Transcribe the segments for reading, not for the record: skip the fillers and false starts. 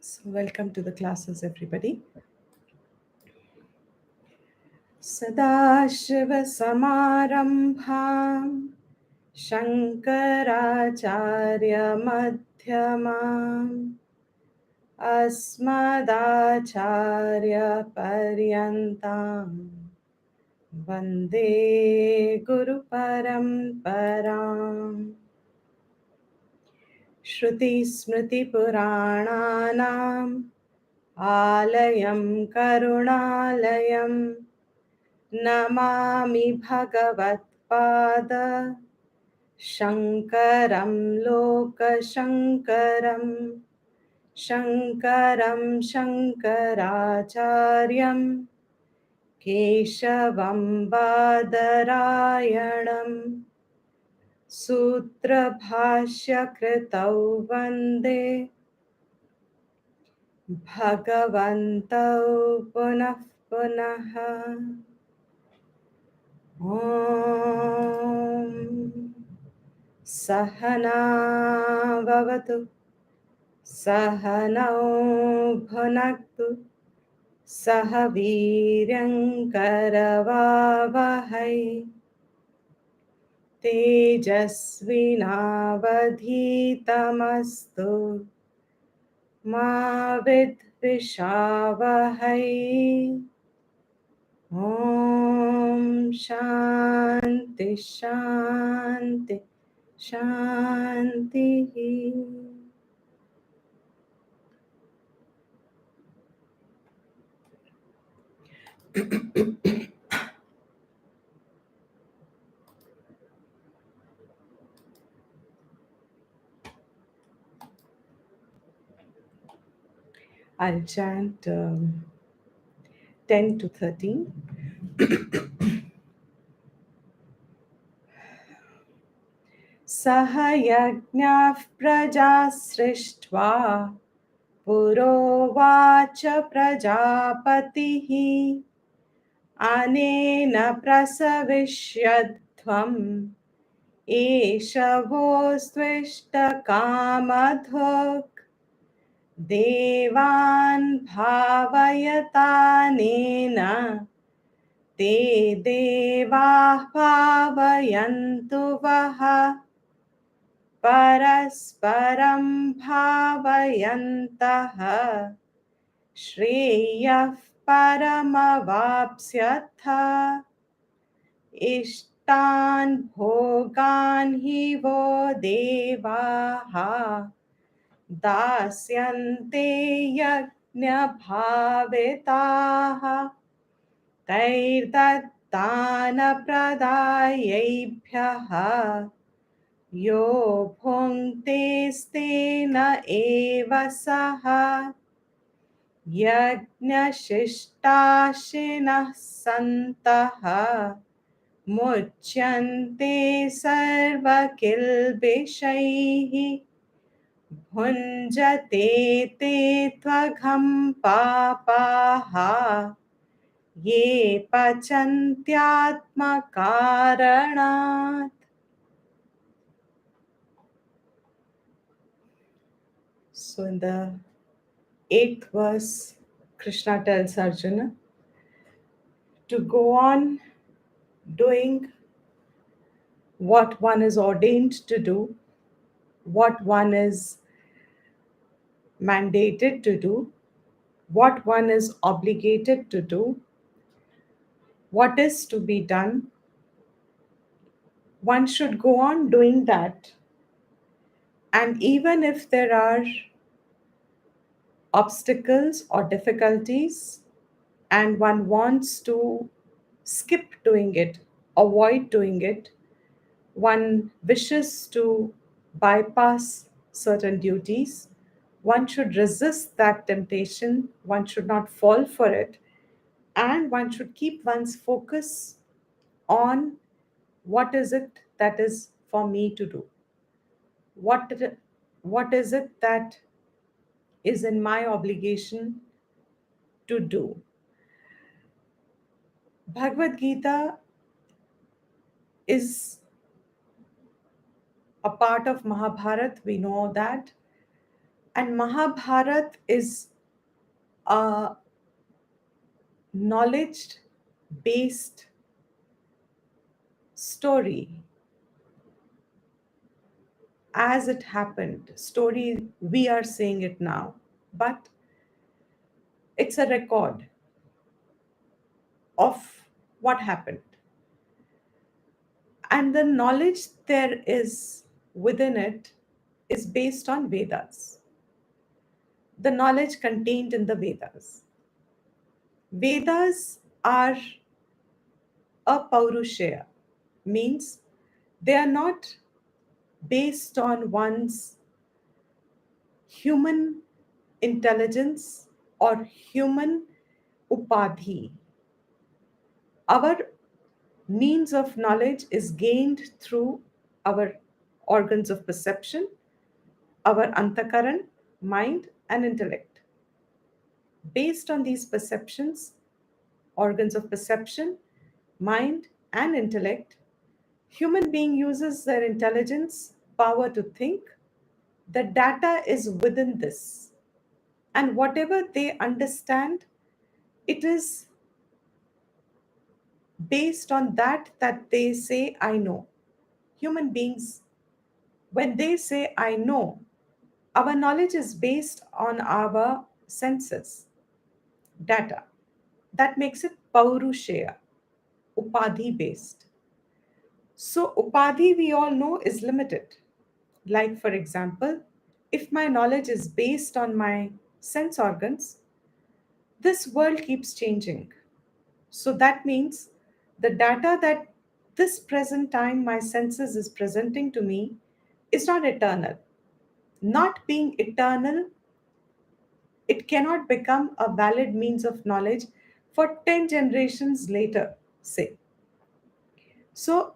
So, welcome to the classes, everybody. Sadashiva-Samarambham Shankaracharya-Madhyamam Asmadacharya-Paryantam Vande Guru-Paramparam Shruti-Smriti-Purananam Alayam Karunalayam Namami Bhagavad-pada Shankaram Lokashankaram Shankaram Shankaracharyam Keshavam Badarayanam Sutra Bhashya Kritau Vande Bhagavantau Punah Punaha Om Sahana Bhavatu Sahanau Bhunaktu Sahaviryankaravavahai Tejasvinavadhitamastu Ma Vidvishavahai Om Shanti Shanti Shanti. I'll chant 10 to 13. Saha yajñah praja srishtva purovacha prajapatihi anena prasavishyadhvam eshavostvishta kamadhok devan bhavayatanena te devah bhavayantu vaha Parasparam bhavayantaha Shreyah paramavapsyatha Ishtan bhogan hi vo devaha Dasyante yajna bhavitaha Tairdattana pradayebhyaha Yo bhunte stena eva saha yajnashishtashinah santaha muchyante sarvakilbishaihi bhunjate te tvagam papaha ye pachantyatma karanat. So in the 8th verse, Krishna tells Arjuna to go on doing what one is ordained to do, what one is mandated to do, what one is obligated to do, what is to be done. One should go on doing that. And even if there are obstacles or difficulties, and one wants to skip doing it, avoid doing it, one wishes to bypass certain duties, one should resist that temptation, one should not fall for it, and one should keep one's focus on what is it that is for me to do. What, what is it that is in my obligation to do? Bhagavad Gita is a part of Mahabharata, we know that, And Mahabharat is a knowledge based story as it happened. Story, we are saying it now, but it's a record of what happened. And the knowledge there is within it is based on Vedas, the knowledge contained in the Vedas. Vedas are a Paurushaya, means they are not based on one's human intelligence or human upadhi. Our means of knowledge is gained through our organs of perception, our antakaran, mind, and intellect. Based on these perceptions, organs of perception, mind, and intellect, human being uses their intelligence, power to think. The data is within this. And whatever they understand, it is based on that they say, I know. Human beings, when they say, I know, our knowledge is based on our senses, data. That makes it Paurushaya, Upadhi based. So, Upadhi, we all know, is limited. Like, for example, if my knowledge is based on my sense organs, this world keeps changing. So, that means the data that this present time my senses is presenting to me is not eternal. Not being eternal, it cannot become a valid means of knowledge for 10 generations later, say. So,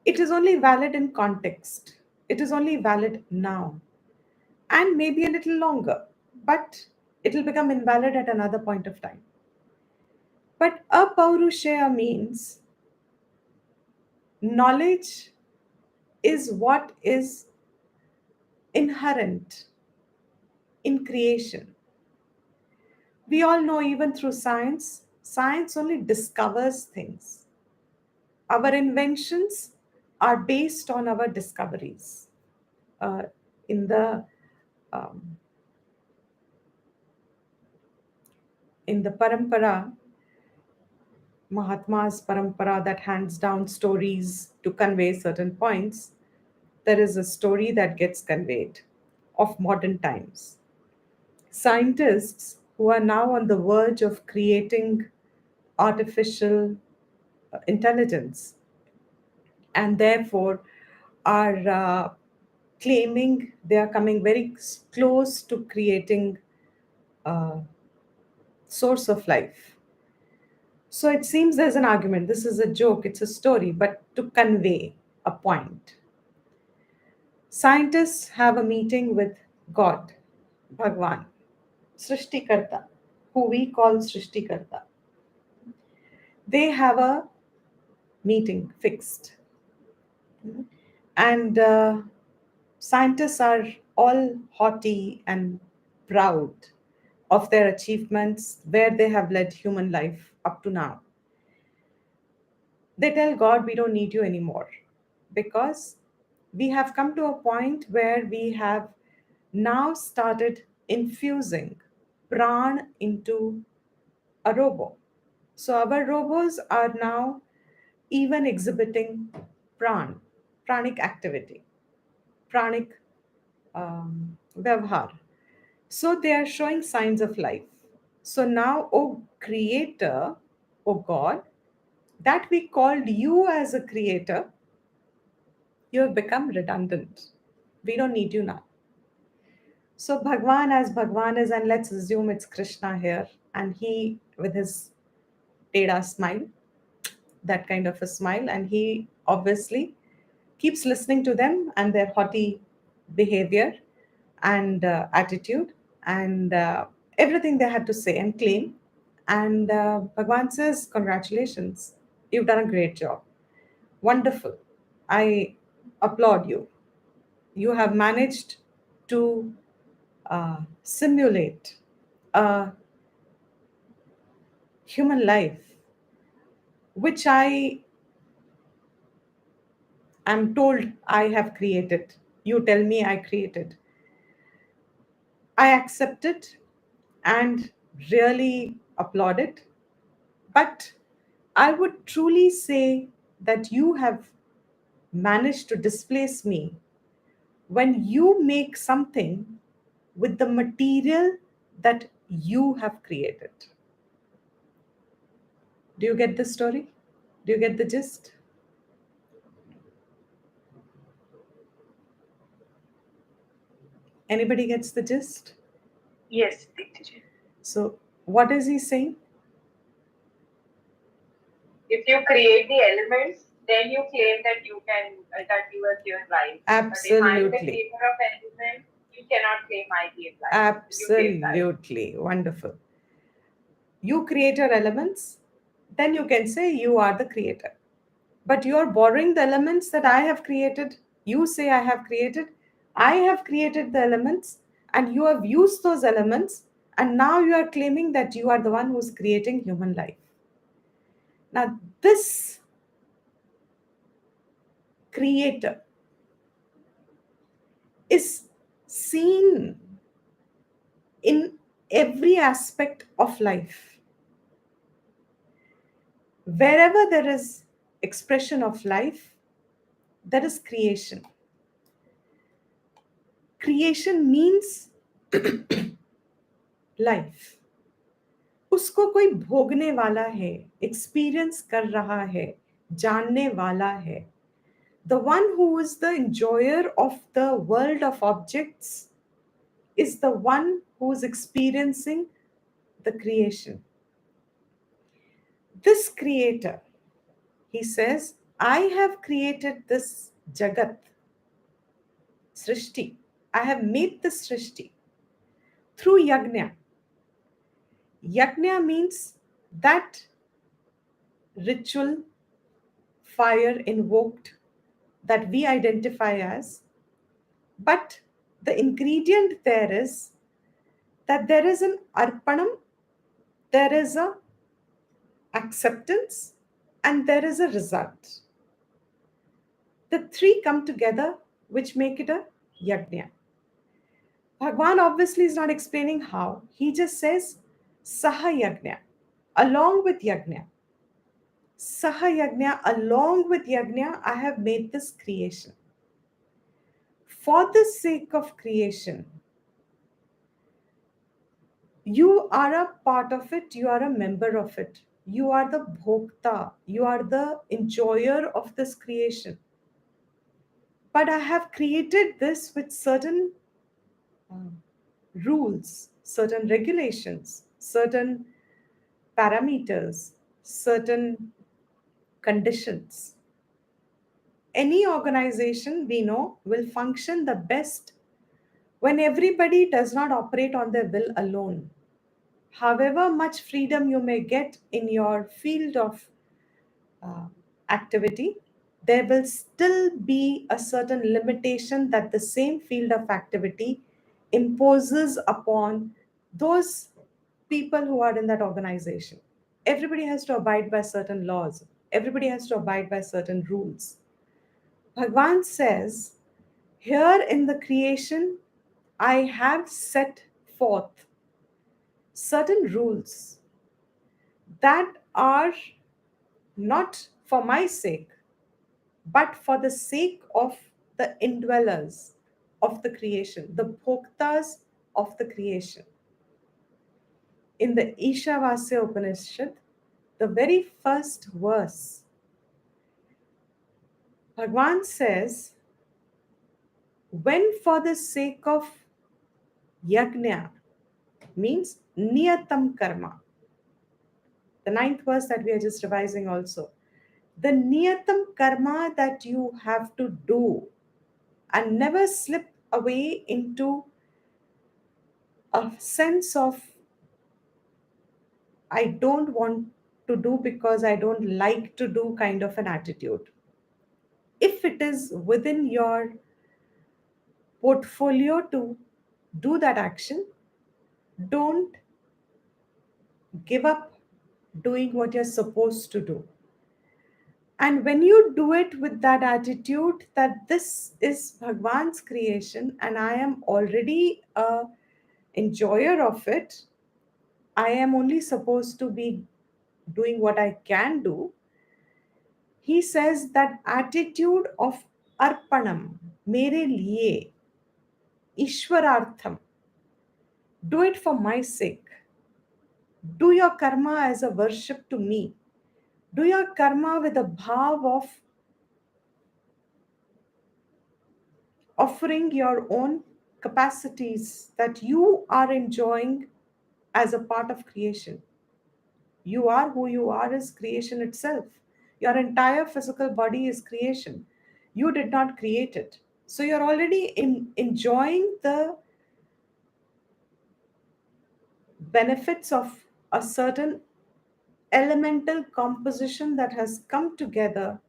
it is only valid in context. It is only valid now and maybe a little longer, but it will become invalid at another point of time. But apaurushaya means knowledge is what is inherent in creation. We all know, even through science, science only discovers things. Our inventions are based on our discoveries. Uh, in the um, in the parampara, Mahatma's parampara that hands down stories to convey certain points, there is a story that gets conveyed of modern times. Scientists who are now on the verge of creating artificial intelligence and therefore are claiming they are coming very close to creating a source of life. So it seems there's an argument. This is a joke, it's a story, but to convey a point. Scientists have a meeting with God, Bhagwan, Srishtikarta, who we call Srishtikarta. They have a meeting fixed. And scientists are all haughty and proud of their achievements, where they have led human life up to now. They tell God, we don't need you anymore because we have come to a point where we have now started infusing pran into a robo. So our robos are now even exhibiting pranic activity, pranic vyavhar. So they are showing signs of life. So now, O Creator, O God, that we called you as a creator, you have become redundant. We don't need you now. So Bhagwan, as Bhagwan is, and let's assume it's Krishna here, and he with his Teda smile, that kind of a smile, and he obviously keeps listening to them and their haughty behavior and attitude and everything they had to say and claim. And Bhagwan says, congratulations, you've done a great job. Wonderful. I applaud you. You have managed to simulate a human life, which I am told I have created. You tell me I created. I accept it and really applaud it. But I would truly say that you have managed to displace me when you make something with the material that you have created. Do you get the story? Do you get the gist? Anybody gets the gist? Yes, Dikshit. So, what is he saying? If you create the elements, then you claim that you are given life. But if I am the Absolutely. creator of elements, you cannot claim I gave life. You gave life. Absolutely. Wonderful. You create your elements, then you can say you are the creator. But you are borrowing the elements that I have created. You say I have created. I have created the elements, and you have used those elements, and now you are claiming that you are the one who's creating human life. Now, this creator is seen in every aspect of life. Wherever there is expression of life, there is creation. Creation means life. उसको कोई भोगने वाला है, experience कर रहा है, जानने वाला है. The one who is the enjoyer of the world of objects is the one who is experiencing the creation. This creator, he says, I have created this Jagat, Srishti. I have made this Srishti through Yajna. Yajna means that ritual, fire invoked that we identify as, but the ingredient there is that there is an arpanam, there is a acceptance, and there is a result. The three come together, which make it a yajna. Bhagwan obviously is not explaining how. He just says saha yajna, along with yajna. Saha yajna, along with yajna, I have made this creation. For the sake of creation, you are a part of it, you are a member of it. You are the bhokta, you are the enjoyer of this creation. But I have created this with certain um, rules, certain regulations, certain parameters, certain conditions. Any organization we know will function the best when everybody does not operate on their will alone. However much freedom you may get in your field of uh, activity, there will still be a certain limitation that the same field of activity imposes upon those people who are in that organization. Everybody has to abide by certain laws, everybody has to abide by certain rules. Bhagwan says, here in the creation, I have set forth certain rules that are not for my sake, but for the sake of the indwellers of the creation, the bhoktas of the creation. In the Ishavasya Upanishad, the very first verse, Bhagwan says, when for the sake of yajna, means niyatam karma, the ninth verse that we are just revising also, the niyatam karma that you have to do and never slip away into a sense of I don't want to do because I don't like to do kind of an attitude. If it is within your portfolio to do that action. Don't give up doing what you're supposed to do. And when you do it with that attitude that this is Bhagwan's creation and I am already a enjoyer of it, I am only supposed to be doing what I can do. He says that attitude of arpanam, mere liye, ishwarartham, do it for my sake. Do your karma as a worship to me. Do your karma with a bhav of offering your own capacities that you are enjoying as a part of creation. You are who you are is creation itself. Your entire physical body is creation. You did not create it. So you're already enjoying the benefits of a certain elemental composition that has come together.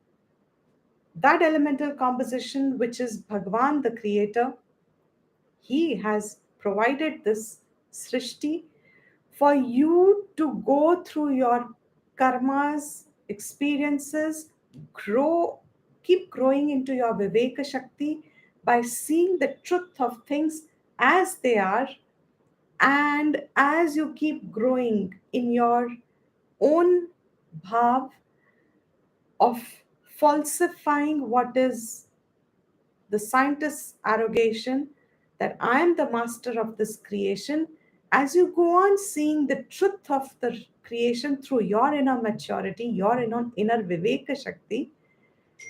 That elemental composition, which is Bhagwan, the creator, he has provided this srishti for you to go through your karmas, experiences, grow, keep growing into your Viveka Shakti by seeing the truth of things as they are. And as you keep growing in your own bhav of falsifying what is the scientist's arrogation that I am the master of this creation, as you go on seeing the truth of the creation through your inner maturity, your inner Viveka Shakti,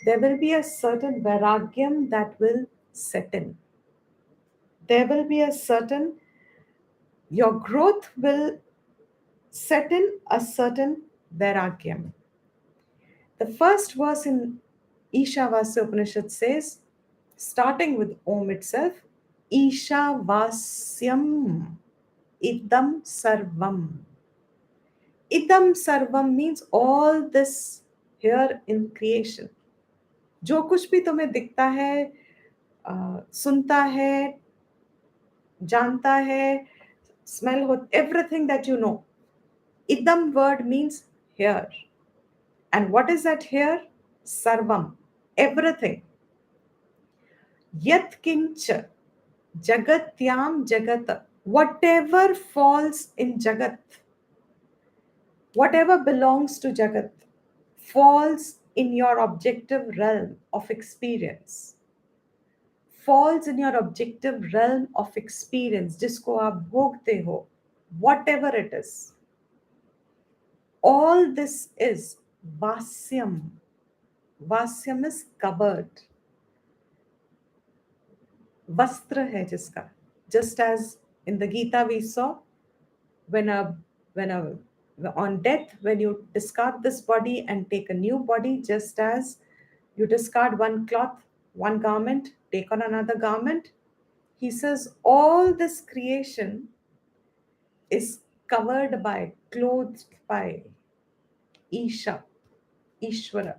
there will be a certain vairagyam that will set in. There will be a certain, your growth will set in a certain vairagyam. The first verse in Ishavasya Upanishad says, starting with Om itself, Ishavasyam idam sarvam. Idam sarvam means all this here in creation. जो कुछ भी तुम्हें दिखता है, सुनता है, जानता है, smell हो, everything that you know. Idam word means here. And what is that here? Sarvam. Everything. Yat kincha jagatyam jagat. Whatever falls in jagat, whatever belongs to jagat, falls in your objective realm of experience. Falls in your objective realm of experience, जिसको आप भोगते हो, whatever it is. All this is vasyam. Vasyam is covered. Vastra hai jiska. Just as in the Gita we saw, when a when a on death, when you discard this body and take a new body, just as you discard one cloth, one garment, take on another garment, he says all this creation is covered by, clothed by Isha, Ishvara,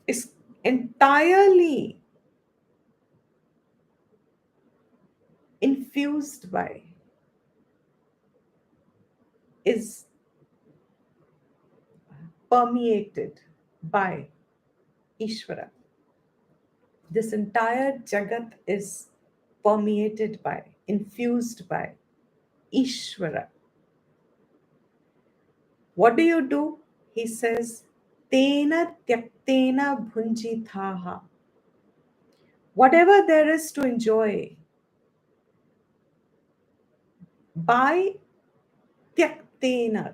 is entirely infused by, is permeated by Ishvara. This entire Jagat is permeated by, infused by Ishvara. What do you do? He says, Tena tyaktena bhunjithaha. Whatever there is to enjoy, by tyaktena,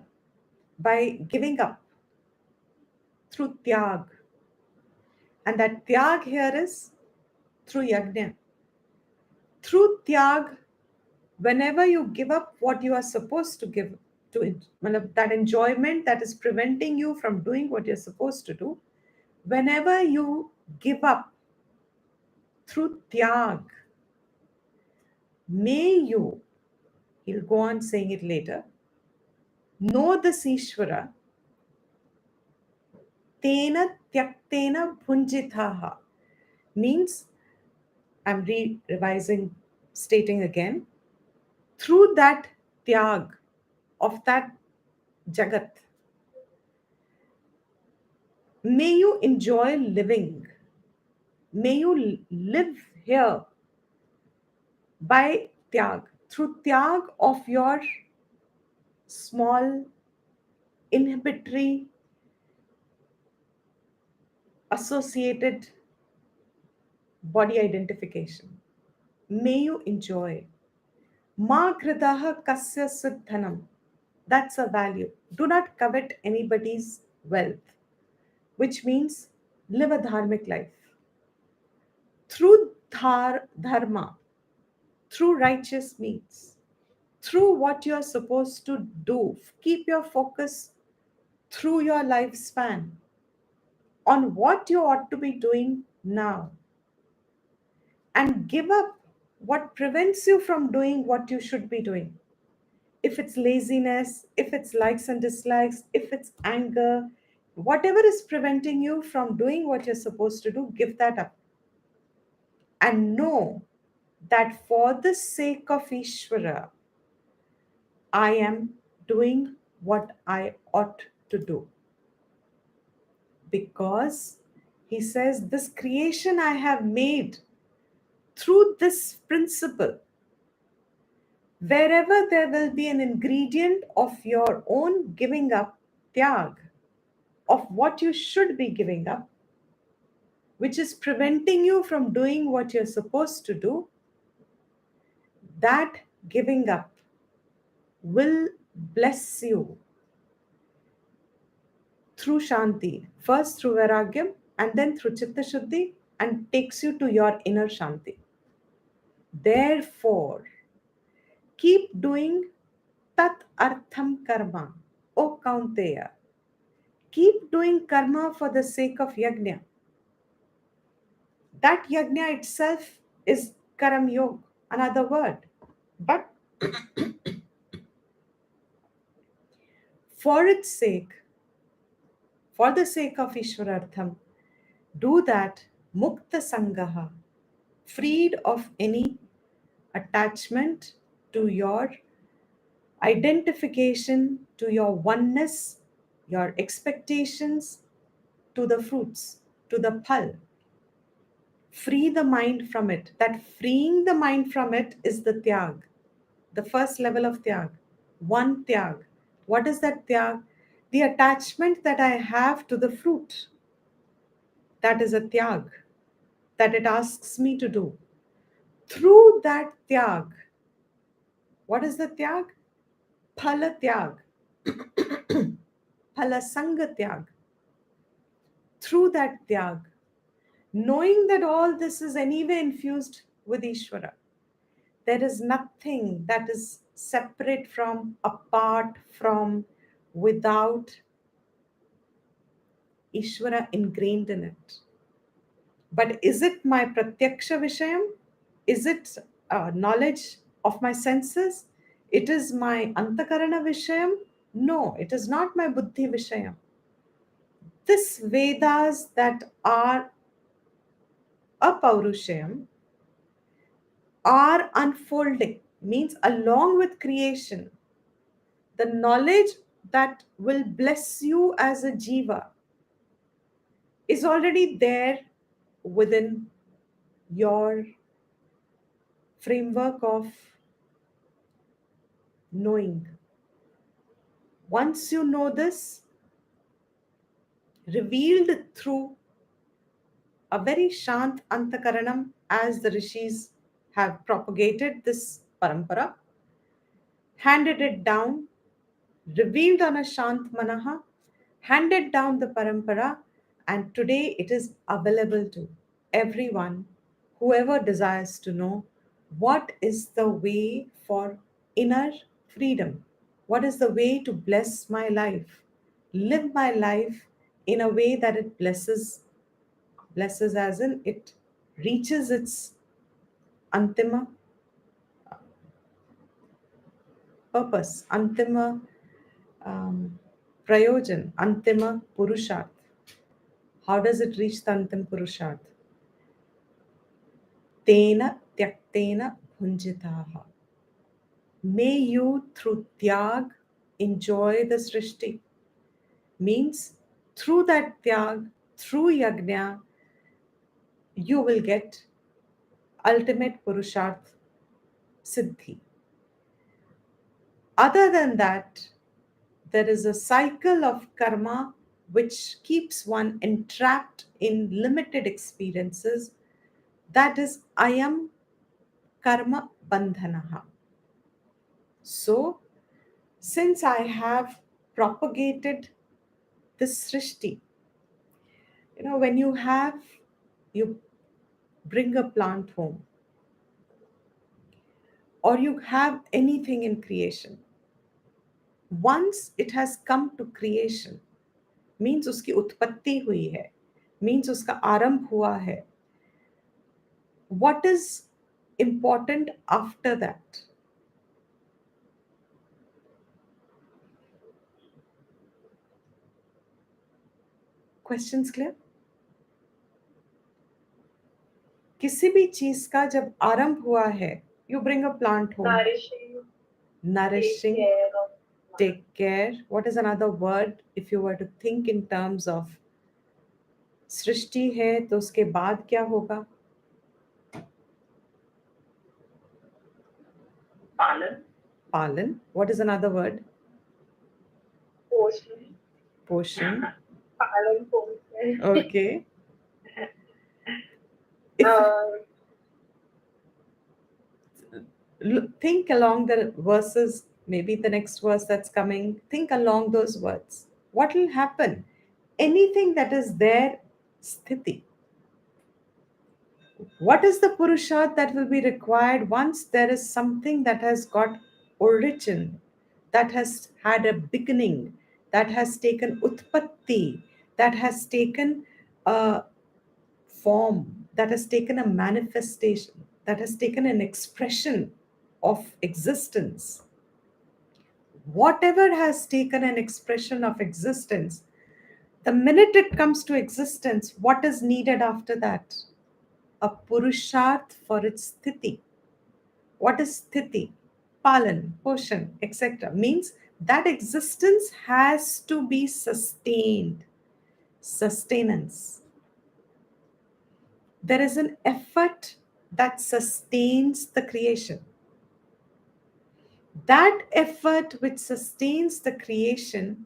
by giving up through tyag. And that tyag here is through yajna. Through tyag, whenever you give up what you are supposed to give to it, that enjoyment that is preventing you from doing what you're supposed to do, whenever you give up through tyag, may you, he'll go on saying it later, know this Ishvara, tena tyaktena bhunjithaha, means, I'm revising stating again, through that tyag of that jagat, may you enjoy living. May you live here by tyag, through tyag of your small inhibitory associated body identification. May you enjoy. Ma kritaha kasya siddhanam. That's a value. Do not covet anybody's wealth, which means live a dharmic life. Through dharma, through righteous means, through what you're supposed to do, keep your focus through your lifespan on what you ought to be doing now, and give up what prevents you from doing what you should be doing. If it's laziness, if it's likes and dislikes, if it's anger, whatever is preventing you from doing what you're supposed to do, give that up. And know that for the sake of Ishvara, I am doing what I ought to do. Because he says, this creation I have made through this principle, wherever there will be an ingredient of your own giving up, tyag, of what you should be giving up, which is preventing you from doing what you're supposed to do, that giving up will bless you through Shanti, first through Vairagyam and then through Chitta Shuddhi, and takes you to your inner Shanti. Therefore, keep doing tat artham karma, O Kaunteya. Keep doing karma for the sake of yajna. That yajna itself is karam yog, another word. But for its sake, for the sake of Ishwarartham, do that mukta sangaha, freed of any attachment to your identification, to your oneness, your expectations, to the fruits, to the phal. Free the mind from it. That freeing the mind from it is the tyag, the first level of tyag. One tyag. What is that tyag? The attachment that I have to the fruit. That is a tyag that it asks me to do. Through that tyag, what is the tyag? Phala tyag, phala sanga tyag. Through that tyag, knowing that all this is anyway infused with Ishvara, there is nothing that is separate from, apart from, without Ishvara ingrained in it. But is it my pratyaksha vishayam? Is it knowledge of my senses? It is my antakarana vishayam? No, it is not my buddhi vishayam. This Vedas that are apaurushayam are unfolding, means along with creation, the knowledge that will bless you as a jiva is already there within your framework of knowing. Once you know this, revealed through a very shant antakaranam, as the rishis have propagated this parampara, handed it down, revealed on a shant manaha, handed down the parampara, and today it is available to everyone, whoever desires to know what is the way for inner freedom, what is the way to bless my life, live my life in a way that it blesses as in it reaches its antima purpose, antima prayojan, antima purusharth. How does it reach the antim purusharth? Tena tyaktena bhunjitaha. May you through tyag enjoy the srishti. Means through that tyag, through yajna, you will get ultimate purusharth siddhi. Other than that, there is a cycle of karma which keeps one entrapped in limited experiences. That is ayam karma bandhanaha. So, since I have propagated this srishti, when you bring a plant home or you have anything in creation, once it has come to creation, means उसकी उत्पत्ति हुई है, means उसका आरंभ हुआ है. What is important after that? Questions clear? किसी भी चीज का जब आरंभ हुआ है, you bring a plant home. Nourishing, take care. What is another word if you were to think in terms of सृष्टि है तो उसके बाद क्या होगा? Palan. Palan. What is another word? Portion. Portion. Palan portion. Okay. Think along the verses, maybe the next verse that's coming, think along those words. What will happen? Anything that is there, sthiti. What is the purusharth that will be required once there is something that has got origin, that has had a beginning, that has taken utpatti, that has taken a form, that has taken a manifestation, that has taken an expression of existence. Whatever has taken an expression of existence, the minute it comes to existence, what is needed after that? A purusharth for its sthiti. What is sthiti? Palan, poshan, etc. Means that existence has to be sustained. Sustenance. There is an effort that sustains the creation. That effort which sustains the creation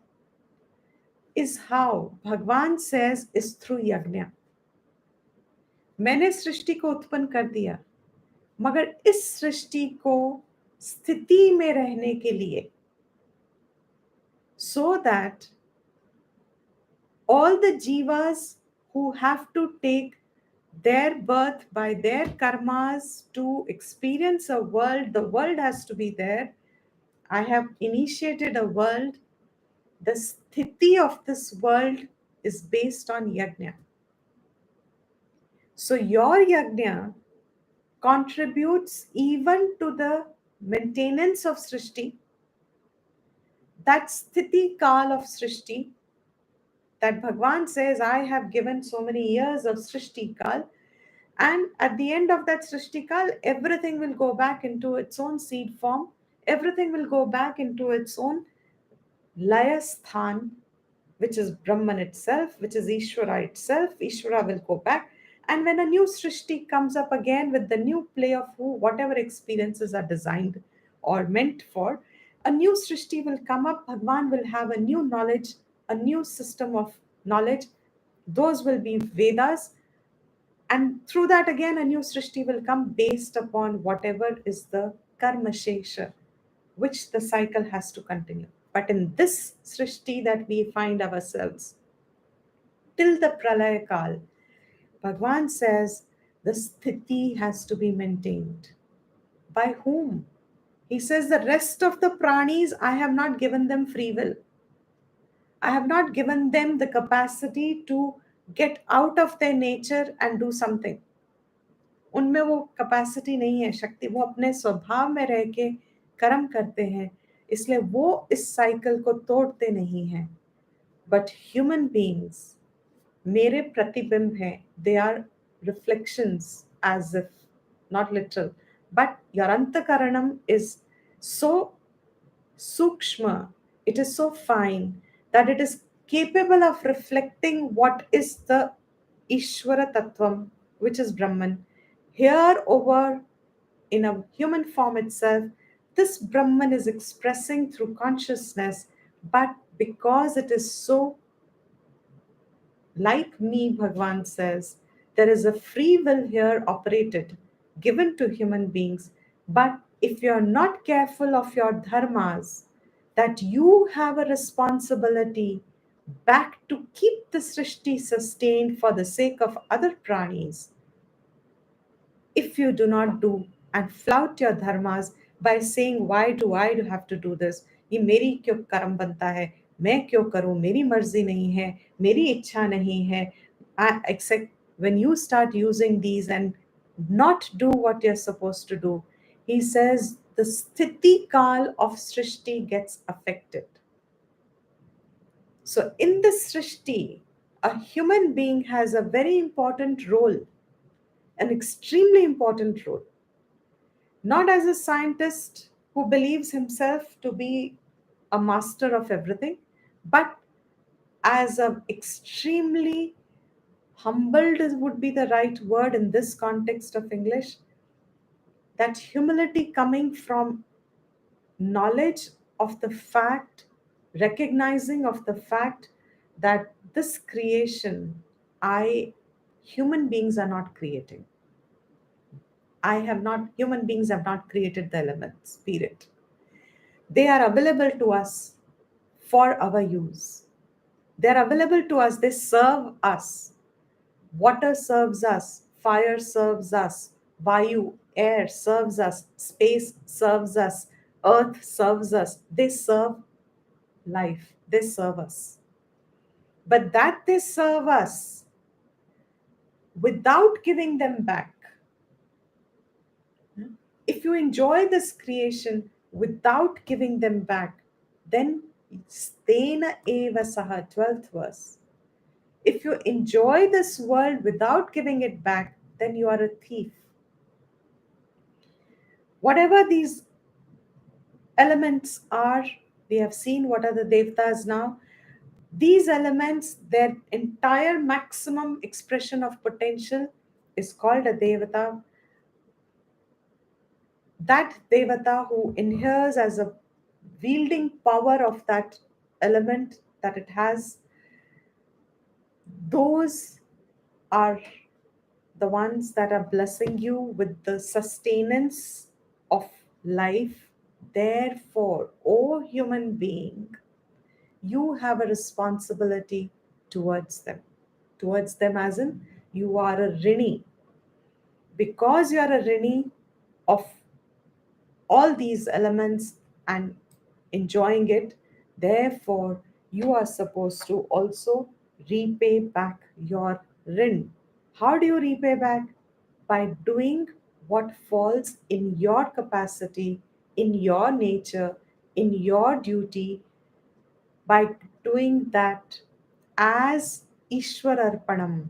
is how Bhagwan says is through yajna. मैंने सृष्टि को उत्पन्न कर दिया, मगर इस सृष्टि को स्थिति में रहने के लिए, so that all the jivas who have to take their birth by their karmas to experience a world, the world has to be there. I have initiated a world. The sthiti of this world is based on yajna. So your yajna contributes even to the maintenance of srishti, that sthiti kal of srishti, that Bhagwan says, I have given so many years of srishti kal, and at the end of that srishti kal, everything will go back into its own seed form, everything will go back into its own laya sthan, which is Brahman itself, which is Ishvara itself. Ishvara will go back. And when a new Srishti comes up again with the new play of whatever experiences are designed or meant for, a new Srishti will come up. Bhagwan will have a new knowledge, a new system of knowledge. Those will be Vedas. And through that, again, a new Srishti will come based upon whatever is the Karma Shesha, which the cycle has to continue. But in this Srishti that we find ourselves, till the Pralaya Kal, Bhagwan says the sthiti has to be maintained. By whom? He says the rest of the pranis, I have not given them free will. I have not given them the capacity to get out of their nature and do something. उनमें वो capacity नहीं है, शक्ति. वो अपने स्वभाव में रह के कर्म करते हैं, इसलिए वो इस साइकिल को तोड़ते नहीं हैं. बट ह्यूमन बीइंग्स मेरे प्रतिबिंब हैं. They are reflections, as if, not literal, But your antakaranam is so sukshma, it is so fine that it is capable of reflecting what is the Ishvara Tattvam, which is Brahman. Here, over in a human form itself, this Brahman is expressing through consciousness, but because it is so like me, Bhagwan says, there is a free will here operated, given to human beings. But if you are not careful of your dharmas, that you have a responsibility back to keep the Srishti sustained for the sake of other pranis, if you do not do and flout your dharmas by saying, why do I have to do this? ये मेरी क्यों कर्म बनता है? मैं क्यों करूं? मेरी मर्जी नहीं है, मेरी इच्छा नहीं है. Except when you start using these and not do what you're supposed to do, he says the sthiti kal of Srishti gets affected. So in this Srishti, a human being has a very important role, an extremely important role. Not as a scientist who believes himself to be a master of everything, but as a extremely humbled would be the right word in this context of English, that humility coming from knowledge of the fact, recognizing of the fact that this creation, I, human beings are not creating. Human beings have not created the elements, period. They are available to us for our use. They are available to us, they serve us. Water serves us, fire serves us, Vayu, air serves us, space serves us, earth serves us. They serve life, they serve us. But that they serve us without giving them back. If you enjoy this creation without giving them back, then stena eva saha, 12th verse. If you enjoy this world without giving it back, then you are a thief. Whatever these elements are, we have seen what are the devatas now. These elements, their entire maximum expression of potential is called a devata. That devata who inheres as a wielding power of that element that it has, those are the ones that are blessing you with the sustenance of life. Therefore, O human being, you have a responsibility towards them. Towards them, as in, you are a rini. Because you are a rini of all these elements and enjoying it, therefore, you are supposed to also repay back your rin. How do you repay back? By doing what falls in your capacity, in your nature, in your duty, by doing that as Ishwararpanam.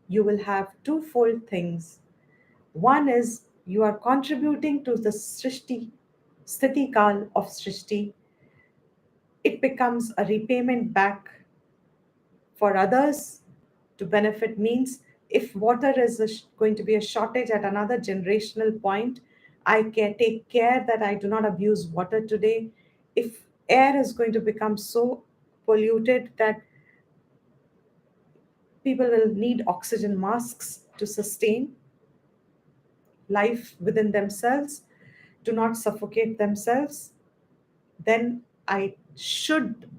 You will have twofold things. One is you are contributing to the Srishti, Sthiti Kal of Srishti. It becomes a repayment back for others to benefit. Means if water is going to be a shortage at another generational point, I can take care that I do not abuse water today. If air is going to become so polluted that people will need oxygen masks to sustain life within themselves, to not suffocate themselves, then I should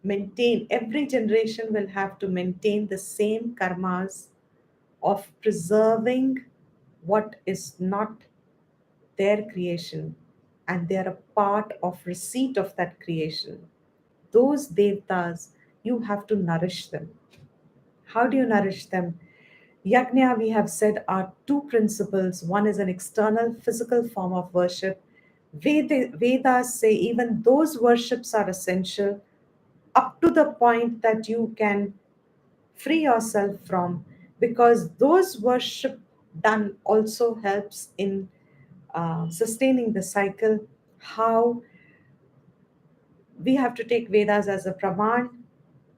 maintain, every generation will have to maintain the same karmas of preserving what is not their creation, and they are a part of receipt of that creation. Those devtas, you have to nourish them. How do you nourish them? Yajna, we have said, are two principles. One is an external physical form of worship. Vedas say even those worships are essential up to the point that you can free yourself from, because those worship done also helps in sustaining the cycle. How we have to take Vedas as a praman.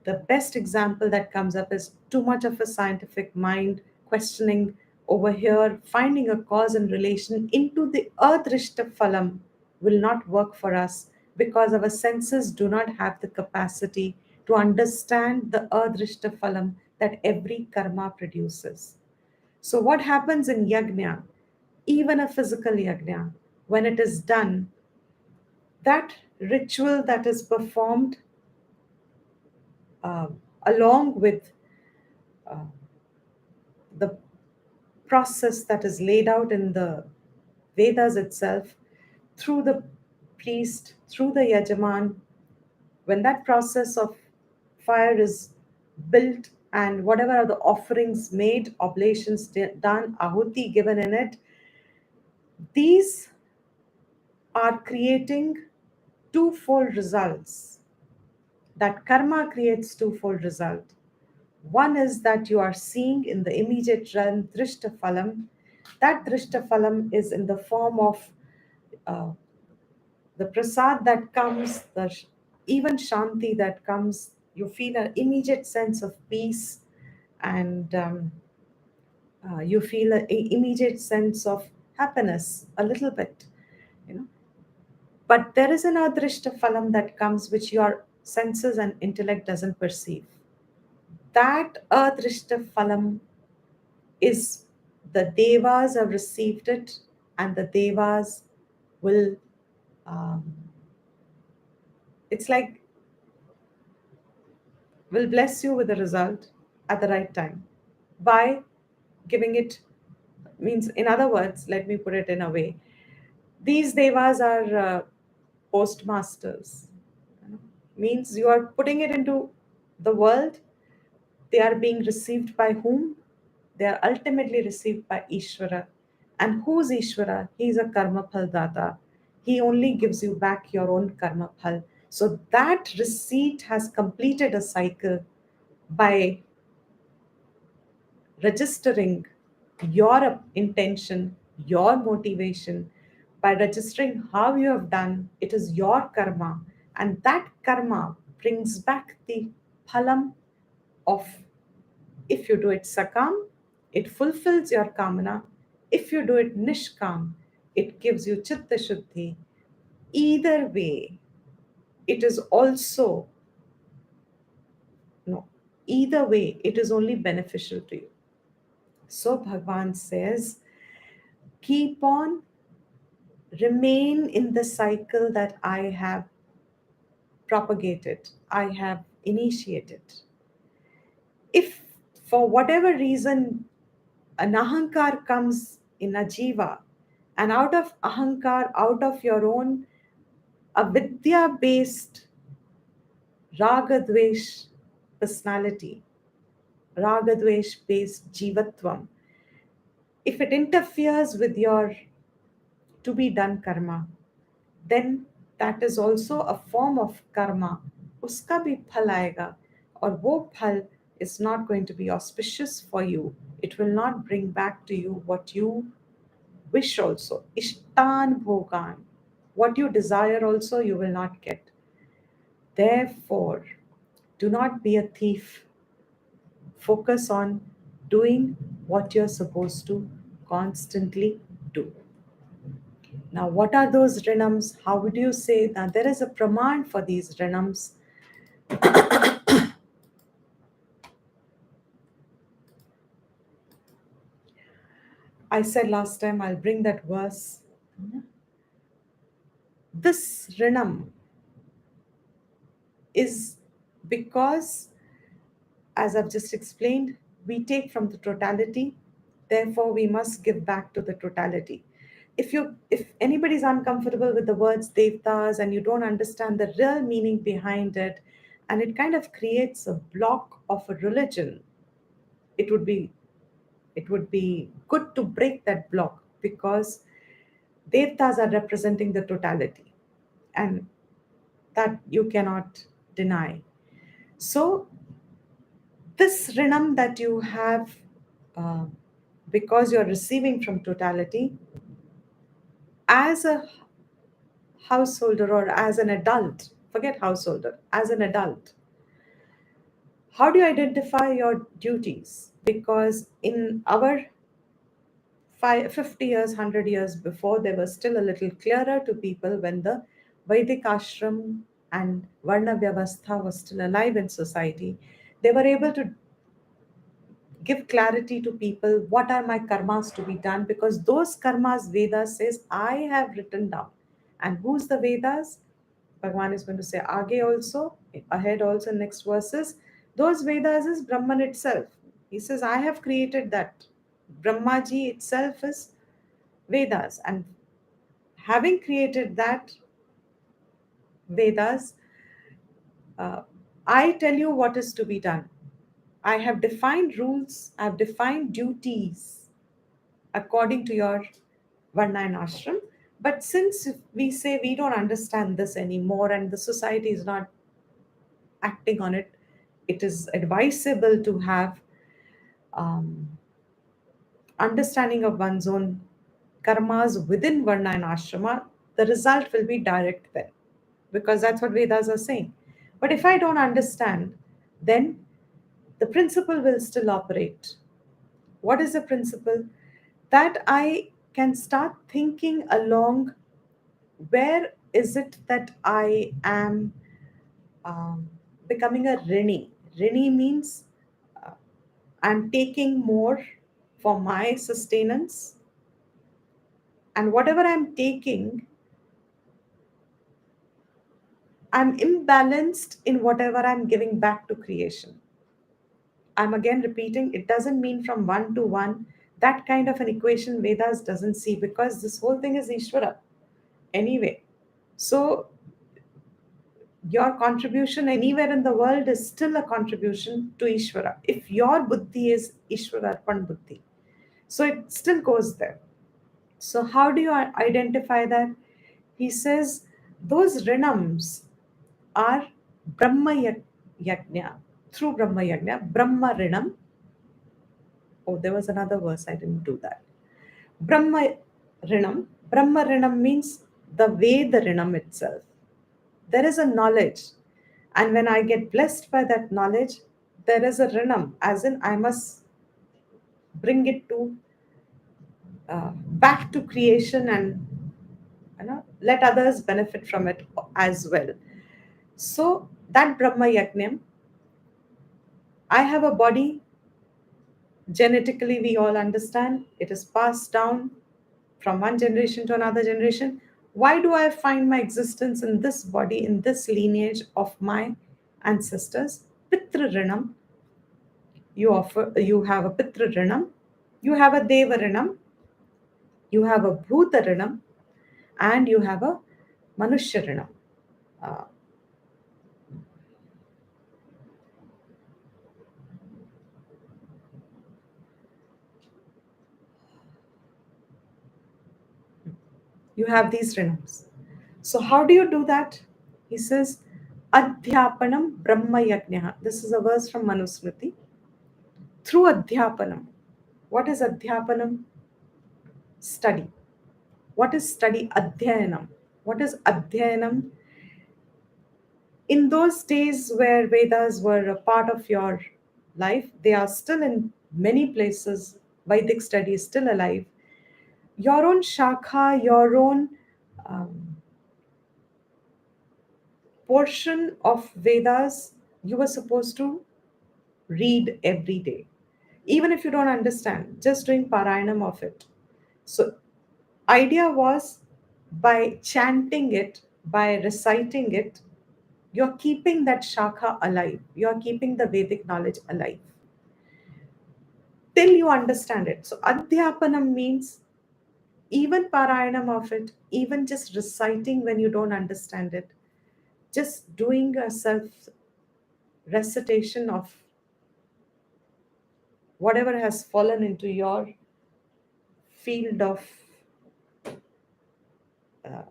The best example that comes up is too much of a scientific mind questioning over here, finding a cause and relation into the adrishta phalam will not work for us because our senses do not have the capacity to understand the adrishta phalam that every karma produces. So, what happens in yajna, even a physical yajna, when it is done, that ritual that is performed uh, along with uh, the process that is laid out in the Vedas itself through the priest, through the Yajaman, when that process of fire is built and whatever are the offerings made, oblations done, ahuti given in it, these are creating twofold results. That karma creates twofold result. One is that you are seeing in the immediate realm drishta phalam. That drishta phalam is in the form of uh, the prasad that comes, even shanti that comes. You feel an immediate sense of peace, and you feel an immediate sense of happiness, a little bit, you know. But there is an adrishta phalam that comes which your senses and intellect doesn't perceive. That adrishta phalam is the devas have received it, and the devas will um, it's like will bless you with the result at the right time by giving it, means in other words, let me put it in a way, these devas are postmasters, you know. Means you are putting it into the world. They are being received by whom? They are ultimately received by Ishvara. And who's Ishvara? He is a karma phal data. He only gives you back your own karma phal. So that receipt has completed a cycle by registering your intention, your motivation, by registering how you have done. It is your karma. And that karma brings back the phalam of, if you do it sakam, it fulfills your kamana. If you do it nishkam, it gives you chitta shuddhi. Either way, it is also, no, either way, it is only beneficial to you. So Bhagwan says, keep on, remain in the cycle that I have propagated, I have initiated. If for whatever reason an ahankar comes in a jiva, and out of ahankar, out of your own avidya based ragadvesh personality, ragadvesh based jivatvam, if it interferes with your to be done karma, then that is also a form of karma. Uska bhi phal aayega, और वो फल is not going to be auspicious for you. It will not bring back to you what you wish also. Ishtan bhogan. What you desire also you will not get. Therefore, do not be a thief. Focus on doing what you're supposed to constantly do. Now, what are those rinams? How would you say that there is a praman for these rinams? I said last time I'll bring that verse. This rinam is because, as I've just explained, we take from the totality, therefore we must give back to the totality. If anybody's uncomfortable with the words devtas and you don't understand the real meaning behind it, and it kind of creates a block of a religion, it would be it would be good to break that block, because devtas are representing the totality, and that you cannot deny. So this rinam that you have, uh, because you're receiving from totality. As a householder or as an adult, forget householder, as an adult, how do you identify your duties? Because in our 50 years, 100 years before, they were still a little clearer to people when the Vedic ashram and Varna Vyavastha was still alive in society. They were able to give clarity to people what are my karmas to be done, because those karmas Vedas says I have written down. And who's the Vedas? Bhagwan is going to say Age also, ahead also, next verses. Those Vedas is Brahman itself. He says, I have created that. Brahmaji itself is Vedas. And having created that Vedas, uh, I tell you what is to be done. I have defined rules, I have defined duties according to your Varna and Ashram. But since we say we don't understand this anymore and the society is not acting on it, it is advisable to have um, understanding of one's own karmas within Varna and Ashrama. The result will be direct then, because that's what Vedas are saying. But if I don't understand, then the principle will still operate. What is the principle? That I can start thinking along, where is it that I am um, becoming a rini? Rini means uh, I'm taking more for my sustenance, and whatever I'm taking, I'm imbalanced in whatever I'm giving back to creation. I'm again repeating, it doesn't mean from one to one. That kind of an equation Vedas doesn't see, because this whole thing is Ishvara anyway. So your contribution anywhere in the world is still a contribution to Ishvara. If your buddhi is Ishvararpan buddhi, so it still goes there. So how do you identify that? He says those rinams are Brahma Yajna. Through Brahma Yajna, Brahma Rinam. Oh, there was another verse, I didn't do that. Brahma Rinam. Brahma Rinam means the Veda Rinam itself. There is a knowledge. And when I get blessed by that knowledge, there is a Rinam, as in I must bring it to back to creation, and let others benefit from it as well. So that Brahma Yajnam, I have a body. Genetically, we all understand it is passed down from one generation to another generation. Why do I find my existence in this body, in this lineage of my ancestors? Pitra Rinam. You have a Pitra Rinam, you have a Deva Rinam, you have a Bhuta Rinam, and you have a Manushya Rinam. Uh, you have these Rinams. So, how do you do that? He says, Adhyapanam Brahma Yajna. This is a verse from Manusmriti. Through Adhyapanam. What is Adhyapanam? Study. What is study? Adhyayanam. What is Adhyayanam? In those days where Vedas were a part of your life, they are still in many places. Vedic study is still alive. Your own shakha, your own um, portion of Vedas, you were supposed to read every day. Even if you don't understand, just doing Parayanam of it. So, idea was, by chanting it, by reciting it, you're keeping that shakha alive. You're keeping the Vedic knowledge alive till you understand it. So, Adhyapanam means even Parayanam of it, even just reciting when you don't understand it, just doing a self recitation of whatever has fallen into your field of uh,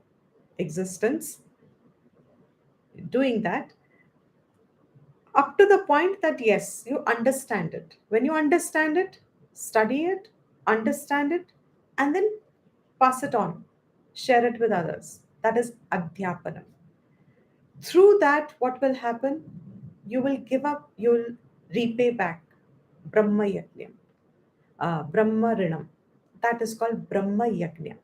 existence, doing that up to the point that yes, you understand it. When you understand it, study it, understand it, and then pass it on, share it with others. That is adhyapana. Through that, what will happen? You will give up, you'll repay back Brahma Yajna, Brahma Rinam. That is called Brahma Yajna.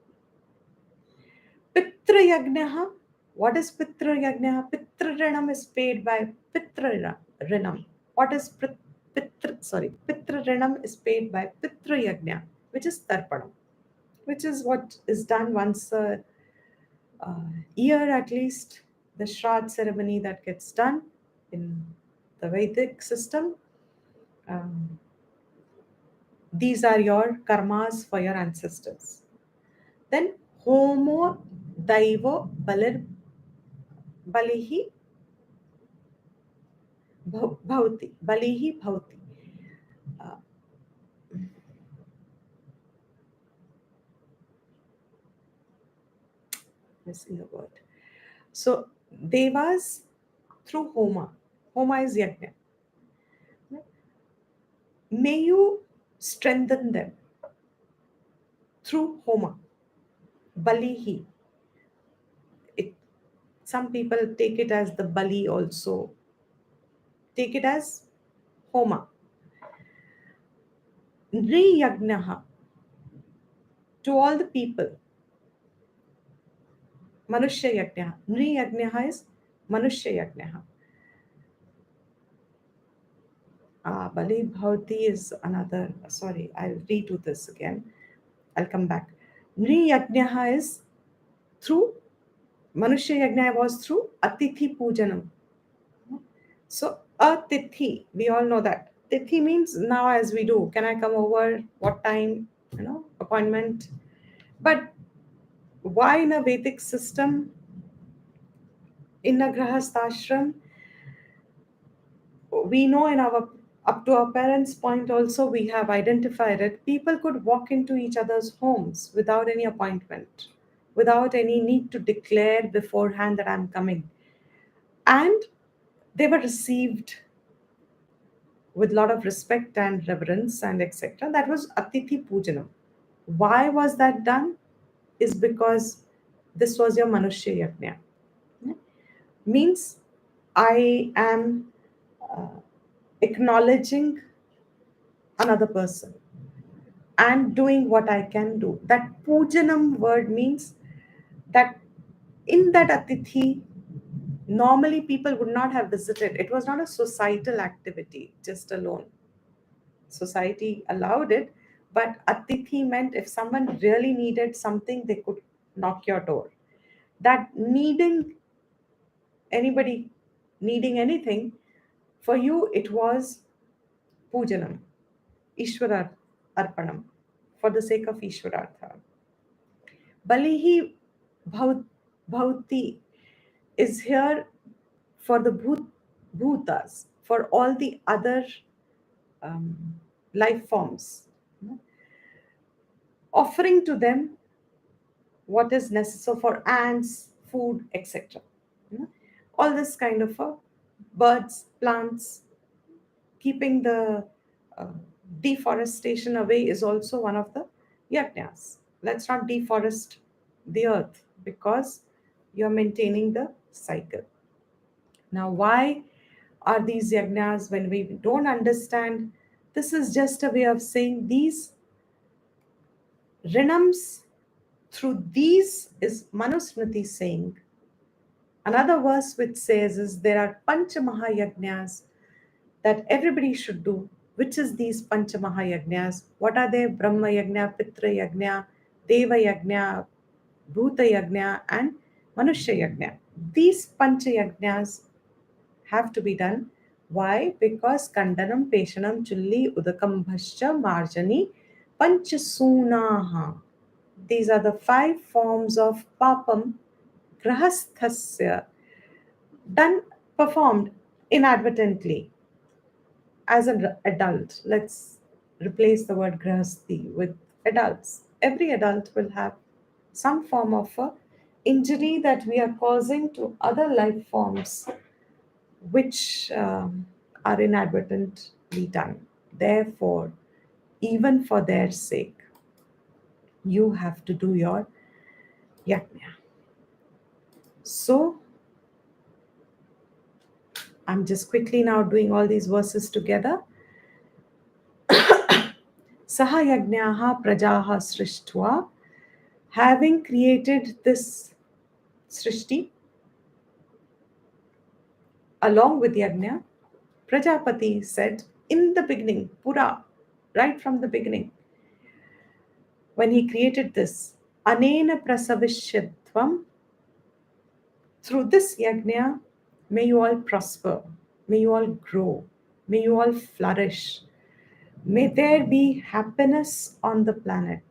Pitra Yajna. What is Pitra Yajna? Pitra Rinam is paid by Pitra Rinam. What is Pitra Rinam is paid by Pitra Yajna, which is Tarpanam, which is what is done once a year at least, the Shraddh ceremony that gets done in the Vedic system. Um, these are your karmas for your ancestors. Then Homo Daivo Balir Balihi Bhavati. Balihi Bhavati. Uh, Missing a word. So Devas through Homa. Homa is Yajna. May you strengthen them through Homa. Balihi. It, some people take it as the Bali also. Take it as Homa. Nriyagnaha. To all the people. Manushya Yajnaha. Nriyagnaha is Manushya Yajnaha. Bali Bhavati is another. Sorry, I'll redo this again. I'll come back. Nriyagnaha is through Manushya Yajna was through Atithi Pujanam. So a tithi, we all know that. Tithi means now as we do. Can I come over? What time? Appointment. But why in a Vedic system, in a Grahasthashram, we know in our up to our parents' point also we have identified it. People could walk into each other's homes without any appointment, without any need to declare beforehand that I'm coming. And they were received with a lot of respect and reverence and etc. That was Atithi Pujanam. Why was that done? Is because this was your Manushya Yajna. Means I am acknowledging another person and doing what I can do. That Pujanam word means that in that Atithi, normally people would not have visited. It was not a societal activity just alone. Society allowed it, but Atithi meant if someone really needed something, they could knock your door. That needing anybody, needing anything, for you it was Pujanam, Ishwara Arpanam, for the sake of Ishwarartha. Balihi Bhauti is here for the bhutas, for all the other um, life forms, offering to them what is necessary for ants, food, etc. All this kind of birds, plants, keeping the uh, deforestation away is also one of the yajnas. Let's not deforest the earth because you're maintaining the cycle. Now, why are these yajnas when we don't understand? This is just a way of saying these rinams through these is Manusmriti saying. Another verse which says is there are Pancha Mahayajnas that everybody should do. Which is these Pancha Mahayajnas? What are they? Brahma Yajna, Pitra Yajna, Deva Yajna, Bhuta Yajna, and Manushya Yajna. These Pancha Yajnas have to be done. Why? Because Kandanam, Peshanam, Chulli, Udakam, Bhascha, Marjani, Panchasunaha. These are the 5 forms of papam grahasthasya done, performed inadvertently as an adult. Let's replace the word grahasthi with adults. Every adult will have some form of a injury that we are causing to other life forms which are inadvertently done. Therefore, even for their sake. You have to do your yajna. So I'm just quickly now doing all these verses together. Saha yajnaha prajaha srishtva, having created this srishti along with yajna, Prajapati said in the beginning, Pura, right from the beginning, when he created this, Anena prasavishyatvam, through this yajna, may you all prosper, may you all grow, may you all flourish, may there be happiness on the planet.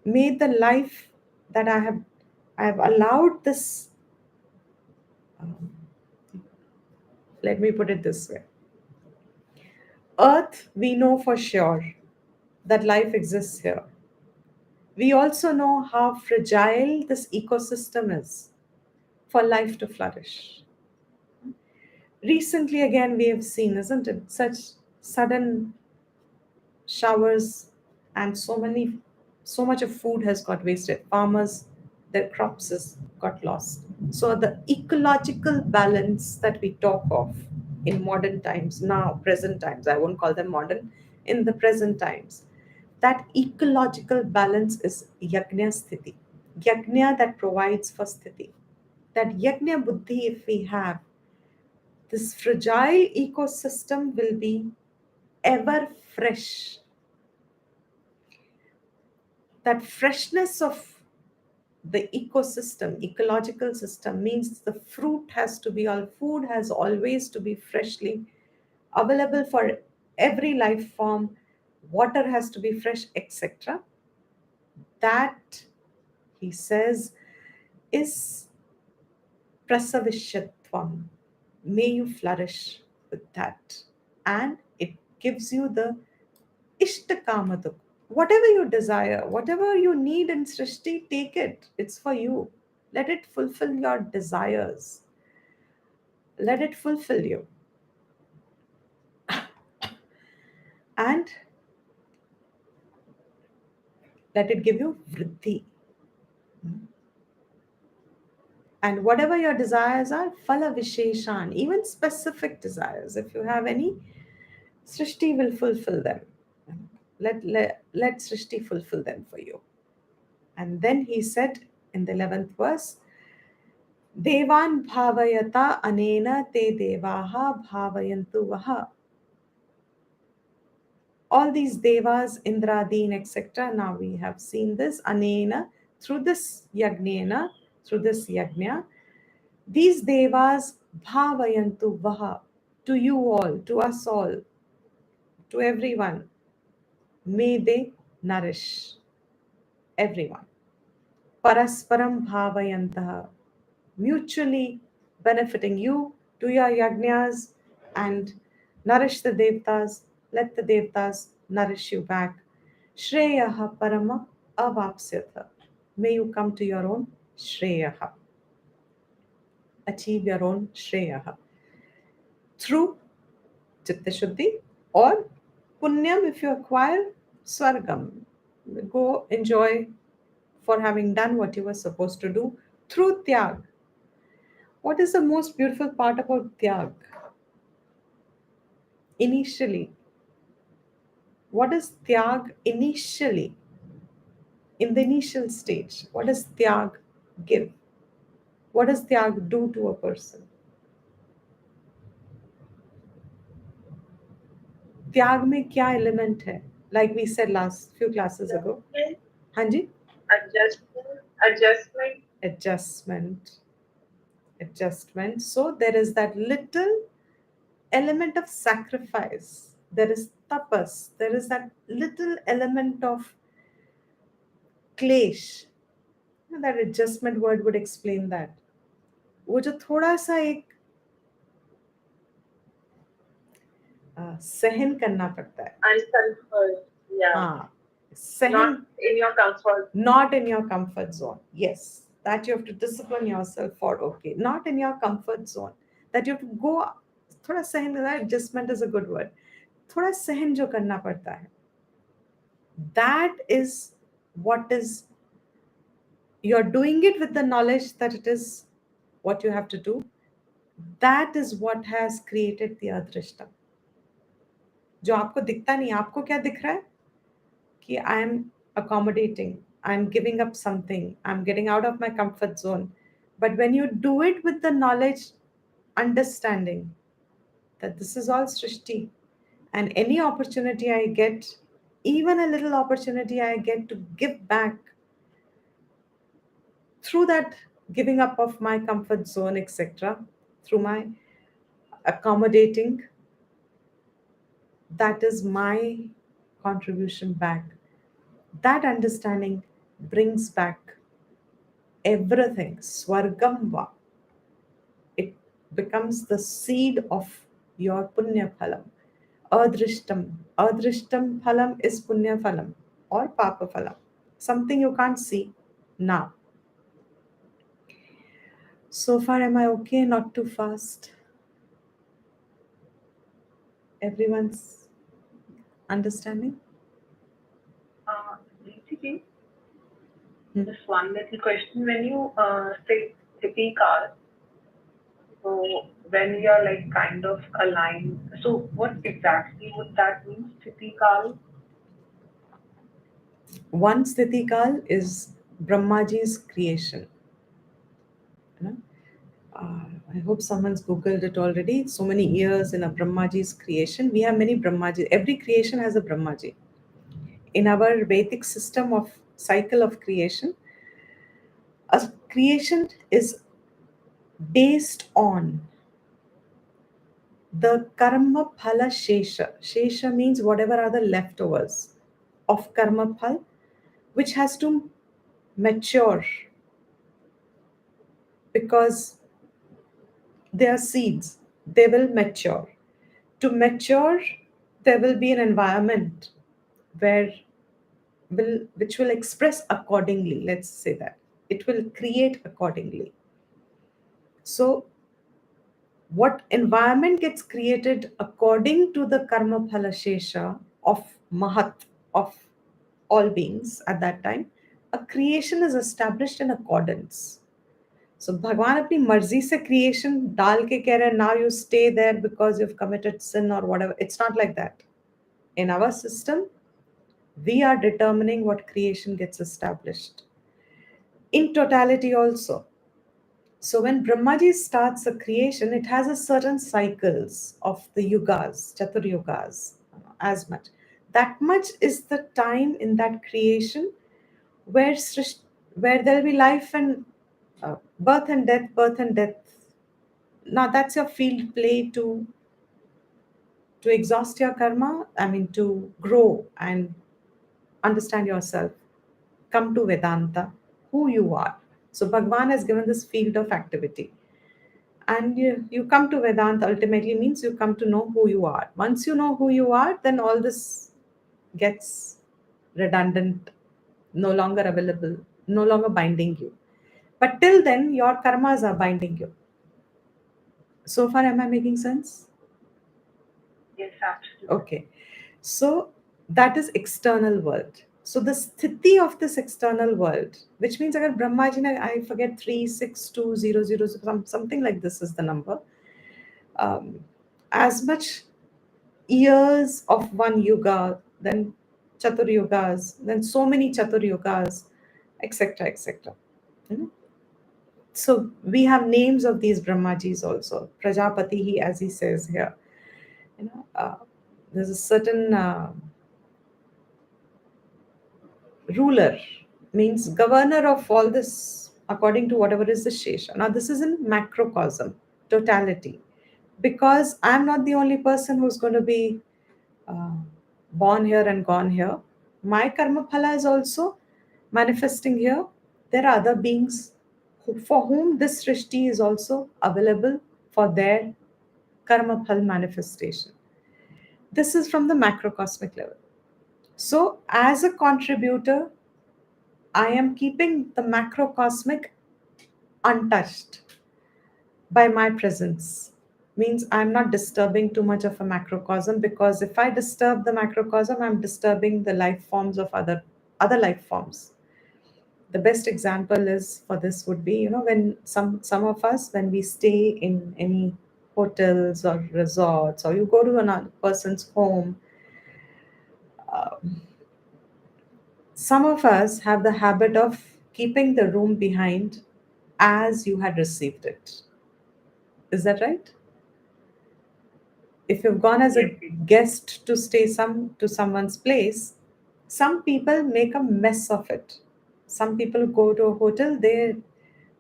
May the life that I have allowed this, um, let me put it this way. Earth, we know for sure that life exists here. We also know how fragile this ecosystem is for life to flourish. Recently, again, we have seen, isn't it, such sudden showers, and so much of food has got wasted. Farmers, their crops has got lost. So the ecological balance that we talk of in modern times, now present times, I won't call them modern, in the present times, that ecological balance is yajna sthiti, yajna that provides for sthiti. That yajna buddhi, if we have, this fragile ecosystem will be ever fresh. That freshness of the ecosystem, ecological system, means the fruit has to be, all food has always to be freshly available for every life form, water has to be fresh, etc. That, he says, is prasavishyatvam. May you flourish with that. And it gives you the ishtakamatuk. Whatever you desire, whatever you need in Srishti, take it. It's for you. Let it fulfill your desires. Let it fulfill you. And let it give you vriddhi. And whatever your desires are, phala visheshan, even specific desires, if you have any, Srishti will fulfill them. Let Srishti fulfill them for you. And then he said in the 11th verse, Devan bhavayata anena te devaha bhavayantu vaha. All these devas, Indradeen, etc. Now we have seen this anena, through this yagnena, through this yagna. These devas bhavayantu vaha, to you all, to us all, to everyone. May they nourish everyone. Parasparam bhavayantaha, mutually benefiting. You do your yajnas and nourish the devtas, let the devtas nourish you back. Shreyaha parama avapsyatha. May you come to your own shreyaha, achieve your own shreyaha through chitta shuddhi or punyam, if you acquire swargam. Go enjoy for having done what you were supposed to do through tyag. What is the most beautiful part about tyag? Initially, what is tyag initially? In the initial stage, what does tyag give? What does tyag do to a person? त्याग में क्या element है? Like we said last few classes ago. हाँ जी? Adjustment. Adjustment. Adjustment. Adjustment. So there is that little element of sacrifice. There is tapas. There is that little element of क्लेश. That adjustment word would explain that. वो जो थोड़ा सा एक सहन करना पड़ता है. Uncomfort. Yeah. हाँ, सहन. Not in your comfort. Not in your comfort zone. Yes, that you have to discipline yourself for. Okay, not in your comfort zone. That you have to go. थोड़ा सहन करना. Adjustment is a good word. थोड़ा सहन जो करना पड़ता है. That is what is, you're doing it with the knowledge that it is what you have to do. That is what has created the adrishtam. जो आपको दिखता नहीं, आपको क्या दिख रहा है कि I am accommodating, I'm giving up something, I'm getting out of my comfort zone. But when you do it with the knowledge, understanding that this is all Srishti, and any opportunity I get, even a little opportunity I get to give back through that giving up of my comfort zone, etc., through my accommodating, that is my contribution back. That understanding brings back everything. Swargam va. It becomes the seed of your punya phalam. Adrishtam. Adrishtam phalam is punya phalam or papa phalam. Something you can't see now. So far, am I okay? Not too fast. Everyone's understanding? Basically, just one little question. When you say Sthiti Kal, so when we are like kind of aligned, so what exactly would that mean, Sthiti Kal? One Sthiti Kal is Brahmaji's creation. You know? I hope someone's Googled it already. So many years in a Brahmaji's creation. We have many Brahmaji. Every creation has a Brahmaji. In our Vedic system of cycle of creation, a creation is based on the karma phala shesha. Shesha means whatever are the leftovers of karma phal, which has to mature because they are seeds. They will mature. To mature, there will be an environment where which will express accordingly. Let's say that it will create accordingly. So what environment gets created according to the karma phala shesha of mahat, of all beings at that time, a creation is established in accordance. So भगवान अपनी मर्जी से creation डाल के कह रहे हैं now you stay there because you've committed sin or whatever. It's not like that. In our system, we are determining what creation gets established in totality also. So when Brahmaji starts a creation, it has a certain cycles of the yugas, chatur yugas, as much. That much is the time in that creation where where there will be life and birth and death, birth and death. Now that's your field play to exhaust your karma. I mean to grow and understand yourself. Come to Vedanta, who you are. So Bhagwan has given this field of activity. And you come to Vedanta ultimately means you come to know who you are. Once you know who you are, then all this gets redundant, no longer available, no longer binding you. But till then, your karmas are binding you. So far, am I making sense? Yes, absolutely. Okay. So that is external world. So the sthiti of this external world, which means agar Brahma ji ne, I forget 36200, something like this is the number. As much years of one yuga, then chatur yugas, then so many chatur yugas, etc., etc. So we have names of these Brahmajis also. Prajapati, he as he says here, you know, there's a certain ruler, means governor of all this according to whatever is the shesha. Now this is in macrocosm, totality, because I'm not the only person who's going to be uh, born here and gone here. My karma phala is also manifesting here. There are other beings for whom this srishti is also available for their karma phal manifestation. This is from the macrocosmic level. So, as a contributor, I am keeping the macrocosmic untouched by my presence. Means I'm not disturbing too much of a macrocosm, because if I disturb the macrocosm, I'm disturbing the life forms of other life forms. The best example is for this would be, when some of us, when we stay in any hotels or resorts, or you go to another person's home, some of us have the habit of keeping the room behind as you had received it. Is that right? If you've gone as a Yes, yes. guest to stay to someone's place, some people make a mess of it. Some people go to a hotel, they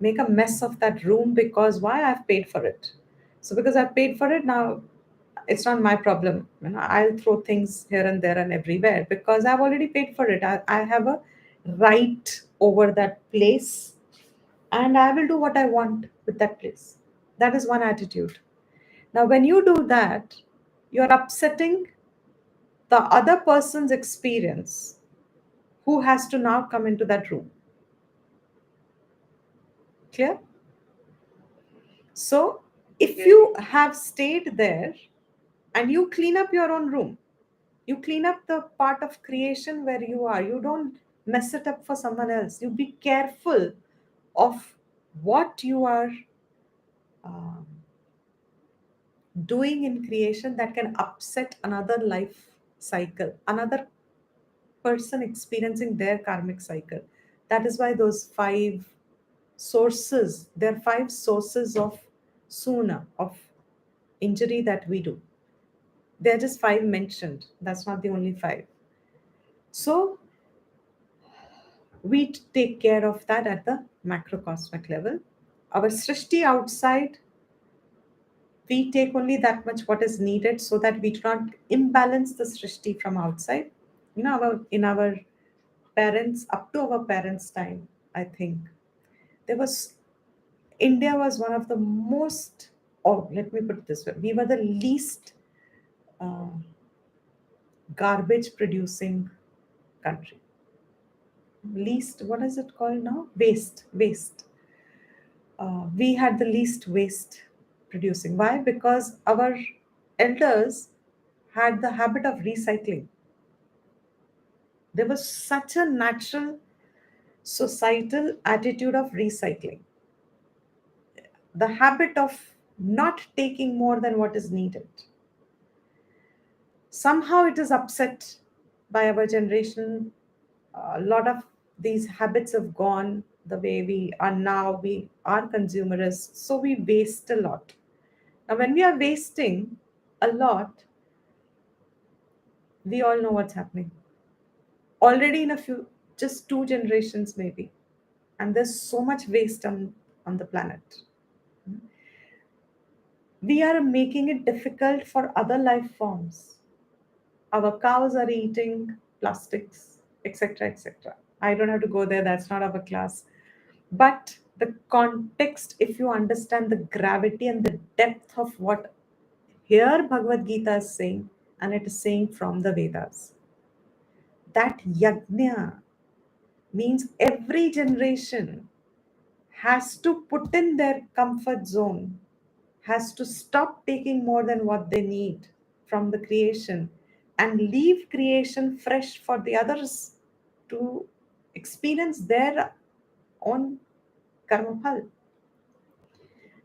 make a mess of that room because why? I've paid for it. So because I've paid for it now, it's not my problem. I'll throw things here and there and everywhere because I've already paid for it. I have a right over that place, and I will do what I want with that place. That is one attitude. Now, when you do that, you're upsetting the other person's experience who has to now come into that room. Clear? So, if Yes. you have stayed there and you clean up your own room, you clean up the part of creation where you are, you don't mess it up for someone else. You be careful of what you are um, doing in creation that can upset another life cycle, another person experiencing their karmic cycle. That is why those there are five sources of suna, of injury that we do. There are just five mentioned. That's not the only five. So we take care of that at the macrocosmic level. Our srishti outside, we take only that much what is needed so that we do not imbalance the srishti from outside. In our parents, up to our parents' time, I think there was India was one of the most, or let me put it this way, we were the least uh, garbage producing country. Least, what is it called now? Waste. We had the least waste producing. Why? Because our elders had the habit of recycling. There was such a natural societal attitude of recycling, the habit of not taking more than what is needed. Somehow it is upset by our generation. A lot of these habits have gone the way we are now. We are consumerists, so we waste a lot. Now, when we are wasting a lot, we all know what's happening. Already in a few, just two generations maybe, and there's so much waste on the planet. We are making it difficult for other life forms. Our cows are eating plastics, etc., etc. I don't have to go there, that's not our class. But the context, if you understand the gravity and the depth of what here Bhagavad Gita is saying, and it is saying from the Vedas, that yajna means every generation has to put in their comfort zone, has to stop taking more than what they need from the creation and leave creation fresh for the others to experience their own karma phal.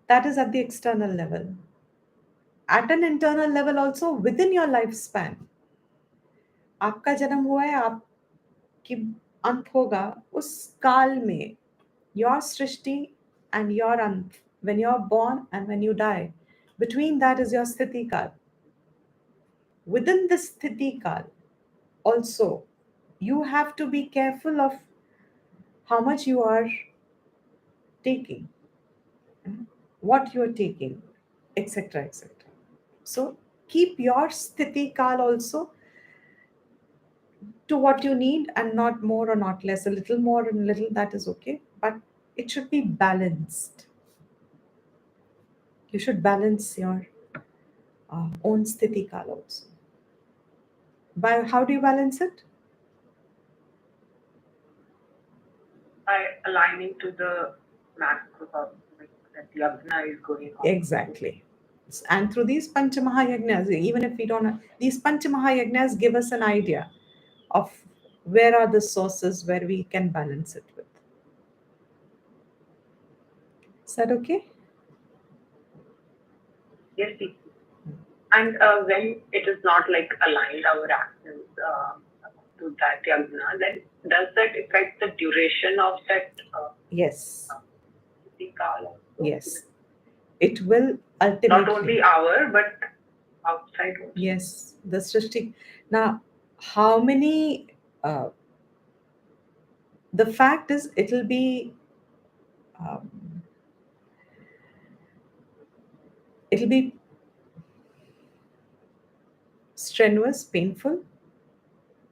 That is at the external level. At an internal level also, within your lifespan, आपका जन्म हुआ है, आपकी अंत होगा, उस काल में your Srishti and your ant, when you're born and when you die, between that is your sthiti kal. Within this sthiti kal also, you have to be careful of how much you are taking, what you are taking, etc., etc. So keep your sthiti kal also to what you need, and not more or not less. A little more and a little, that is okay, but it should be balanced. You should balance your own sthiti kal also. By how do you balance it? By aligning to the macrocosmic that yagna is going on. Exactly. And through these Panchamahayagnas, even if we don't, these Panchamahayagnas give us an idea of Where are the sources where we can balance it with? Is that okay? Yes, Deepti. And when it is not like aligned our actions to that yagna, then does that affect the duration of that Yes, uh, kala also? yes. It will Not ultimately. only our, but outside also. Yes, the Srishti. Now, how many? Uh, the fact is, um, it'll be strenuous, painful,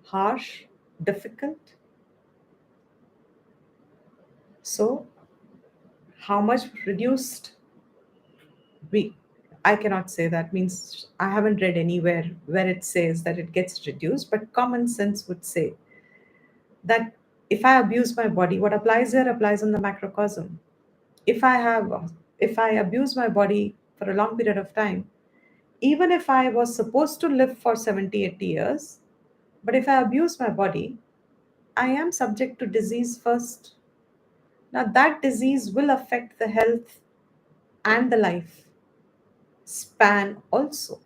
harsh, difficult. So, how much reduced we? I cannot say that. Means I haven't read anywhere where it says that it gets reduced, but common sense would say that if I abuse my body, what applies here applies in the macrocosm. If I have, if I abuse my body for a long period of time, even if I was supposed to live for 70, 80 years, but if I abuse my body, I am subject to disease first. Now, that disease will affect the health and the life span also.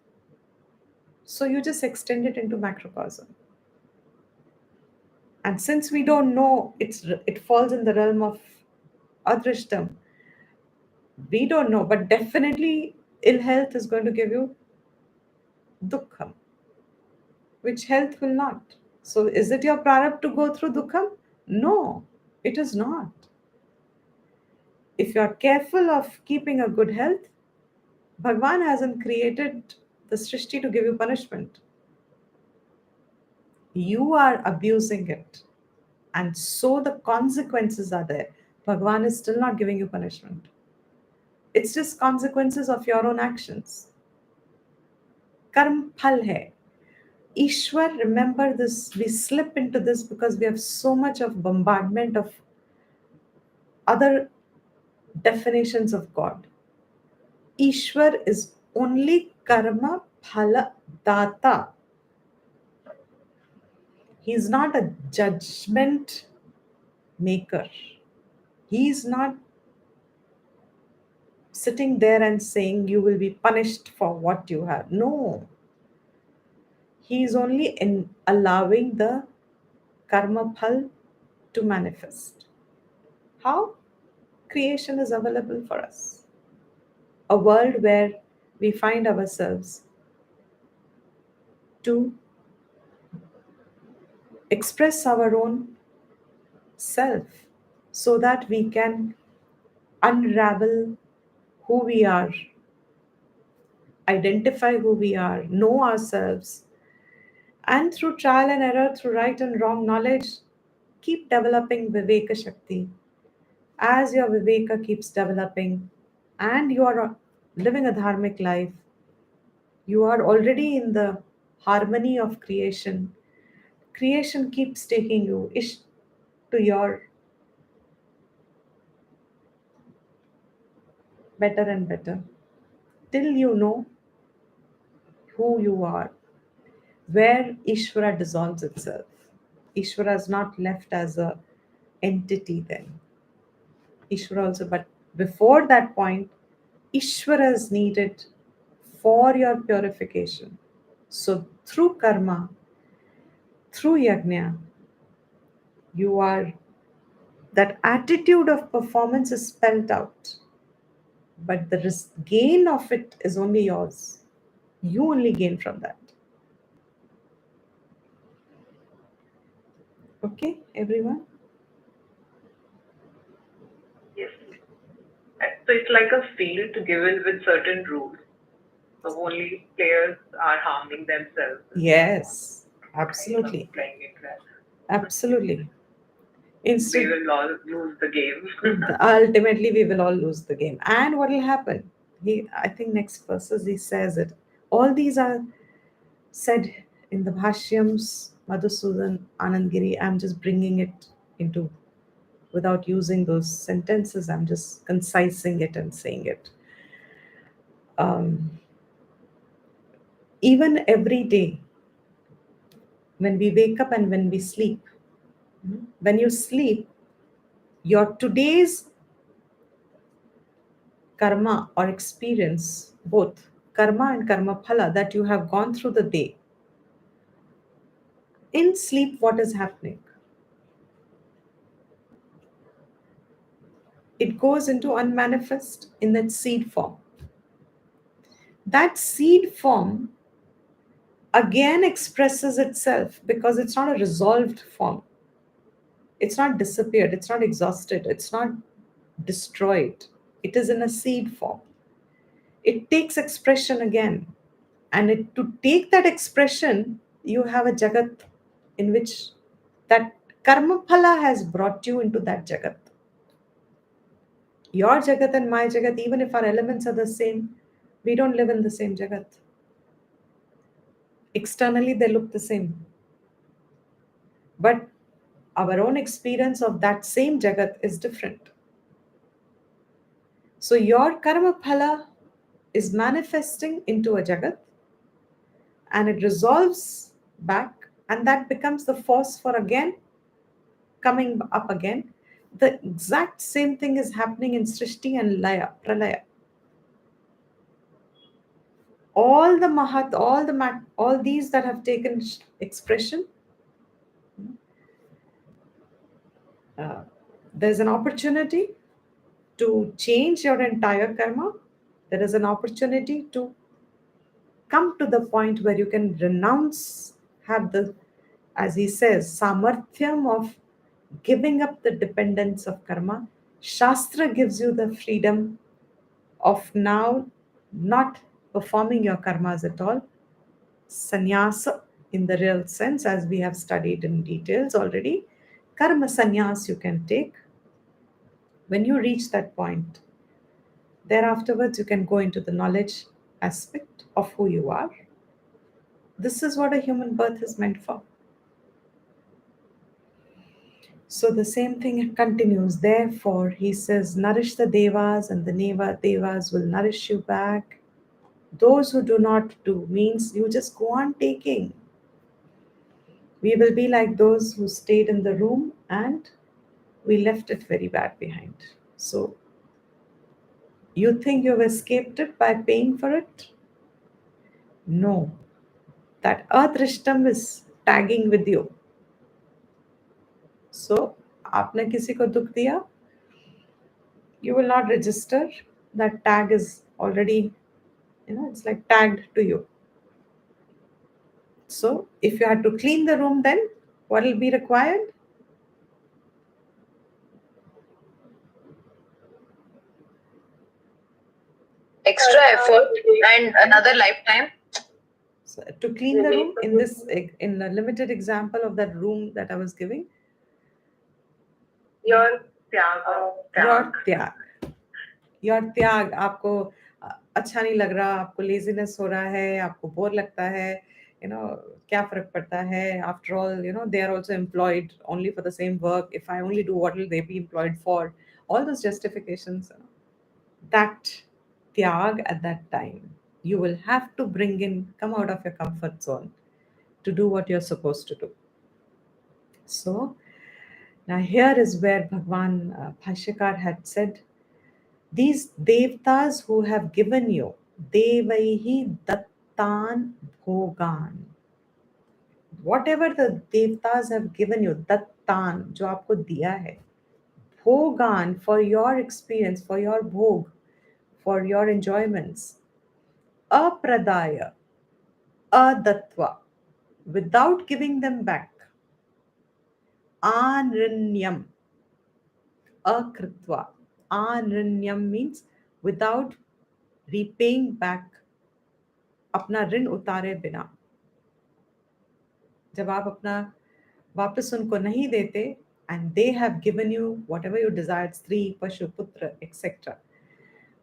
So, you just extend it into macrocosm. And since we don't know, it falls in the realm of adrishtam, we don't know, but definitely ill health is going to give you dukkham, which health will not. So, is it your prarabdha to go through dukkham? No, it is not. If you are careful of keeping a good health, Bhagwan hasn't created the Srishti to give you punishment. You are abusing it. And so the consequences are there. Bhagwan is still not giving you punishment. It's just consequences of your own actions. Karm phal hai. Ishwar, remember this, we slip into this because we have so much of bombardment of other definitions of God. Ishwar is only karma phala data. He is not a judgment maker. He is not sitting there and saying you will be punished for what you have. No. He is only in allowing the karma phal to manifest. How? Creation is available for us. A world where we find ourselves to express our own self so that we can unravel who we are, identify who we are, know ourselves, and through trial and error, through right and wrong knowledge, keep developing Viveka Shakti. As your Viveka keeps developing and you are living a dharmic life, you are already in the harmony of creation. Creation keeps taking you to your better and better till you know who you are, where Ishvara dissolves itself. Ishvara is not left as a entity then. Ishvara also, but before that point, Ishvara is needed for your purification. So through karma, through yajna, you are that attitude of performance is spelled out, but the gain of it is only yours. You only gain from that. Okay, everyone? Yes. So it's like a field given with certain rules. So only players are harming themselves if they are not Yes, kind of absolutely. playing it well. Absolutely. We Instead, will all lose the game. ultimately, we will all lose the game. And what will happen? I think next verses he says it. All these are said in the Bhashyams, Madhusudan, Anandgiri. I'm just bringing it into, without using those sentences, I'm just concising it and saying it. Um, Even every day, when we wake up and when we sleep, When you sleep, your today's karma or experience, both karma and karma phala that you have gone through the day, in sleep, what is happening? It goes into unmanifest in that seed form. That seed form again expresses itself because it's not a resolved form. It's not disappeared, it's not exhausted, it's not destroyed. It is in a seed form. It takes expression again. And to take that expression, you have a jagat in which that karma phala has brought you into that jagat. Your jagat and my jagat, even if our elements are the same, we don't live in the same jagat. Externally, they look the same. But our own experience of that same jagat is different. So your karma phala is manifesting into a jagat and it resolves back, and that becomes the force for again coming up again. The exact same thing is happening in Srishti and Laya, Pralaya. All the Mahat, all these that have taken expression, uh, there's an opportunity to change your entire karma. There is an opportunity to come to the point where you can renounce, have the, as he says, samarthyam of giving up the dependence of karma. Shastra gives you the freedom of now not performing your karmas at all. Sannyasa, in the real sense, as we have studied in details already, karma sannyas you can take. When you reach that point, thereafterwards you can go into the knowledge aspect of who you are. This is what a human birth is meant for. So the same thing continues. Therefore, he says, nourish the devas, and the devas will nourish you back. Those who do not do means you just go on taking. We will be like those who stayed in the room and we left it very bad behind. So you think you've escaped it by paying for it? No. That adrishtam is tagging with you. So, आपने किसी को दुख दिया, you will not register. That tag is already, it's like tagged to you. So, if you had to clean the room, then what will be required? Extra effort and another lifetime. So, to clean the room, in a limited example of that room that I was giving, your त्याग. your त्याग, आपको अच्छा नहीं लग रहा, आपको laziness हो रहा है, आपको बोर लगता है, क्या फर्क पड़ता है, after all they are also employed only for the same work. If I only do, what will they be employed for? All those justifications, that त्याग at that time, you will have to come out of your comfort zone to do what you're supposed to do. So now here is where Bhagwan Bhashyakar had said, these devtas who have given you, devaihi dattan bhogan. Whatever the devtas have given you, dattan, jo aapko diya hai, bhogan, for your experience, for your bhog, for your enjoyments, apradaya, adatva, without giving them back, anrinyam, akritva. Anrinyam means without repaying back, अपना ऋण उतारे बिना. जब आप अपना वापस उनको नहीं देते, and they have given you whatever you desired, स्त्री, पशु, पुत्र, etc.,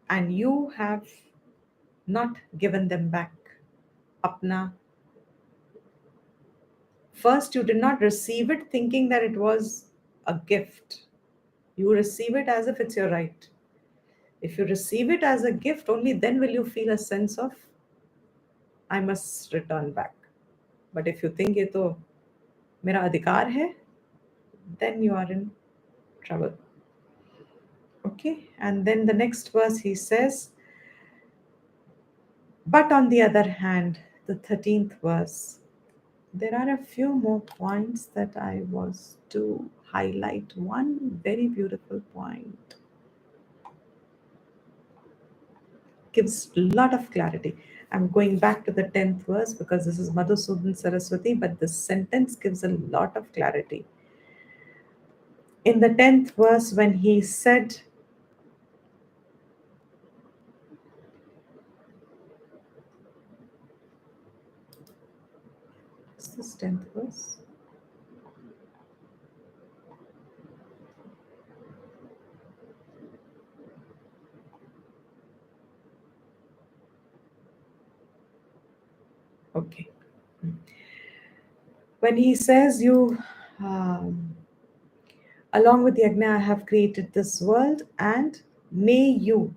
and you have not given them back अपना, first you did not receive it thinking that it was a gift. You receive it as if it's your right. If you receive it as a gift, only then will you feel a sense of I must return back. But if you think ये तो मेरा अधिकार है, then you are in trouble. Okay, and then the next verse he says, but on the other hand, the 13th verse, there are a few more points that I was to highlight. One very beautiful point gives a lot of clarity. I'm going back to the 10th verse because this is Madhusudan Saraswati, but this sentence gives a lot of clarity. In the 10th verse, when he said, what's this 10th verse? Okay. When he says, you, along with Yajna, I have created this world, and may you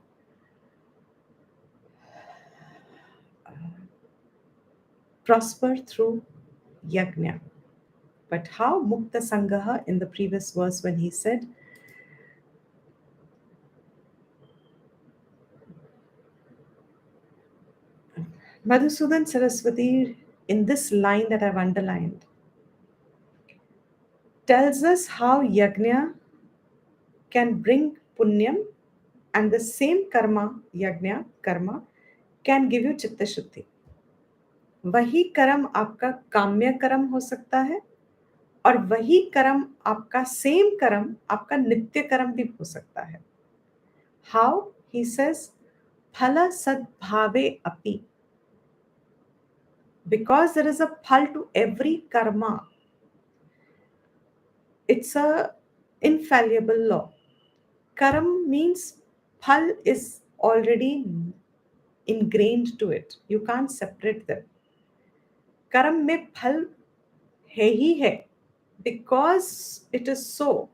prosper through Yajna. But how? Mukta Sangaha in the previous verse when he said, Madhusudan Saraswati, in this line that I've underlined, tells us how Yajna can bring punyam, and the same karma, Yajna, karma, can give you chitta shuddhi. वही कर्म आपका काम्य कर्म हो सकता है, और वही कर्म आपका सेम कर्म आपका नित्य कर्म भी हो सकता है. How? He says, phala sadbhave api. Because there is a phal to every karma. It's a infallible law. Karam means phal is already ingrained to it. You can't separate them. Karam में phal है ही है. Because it is so.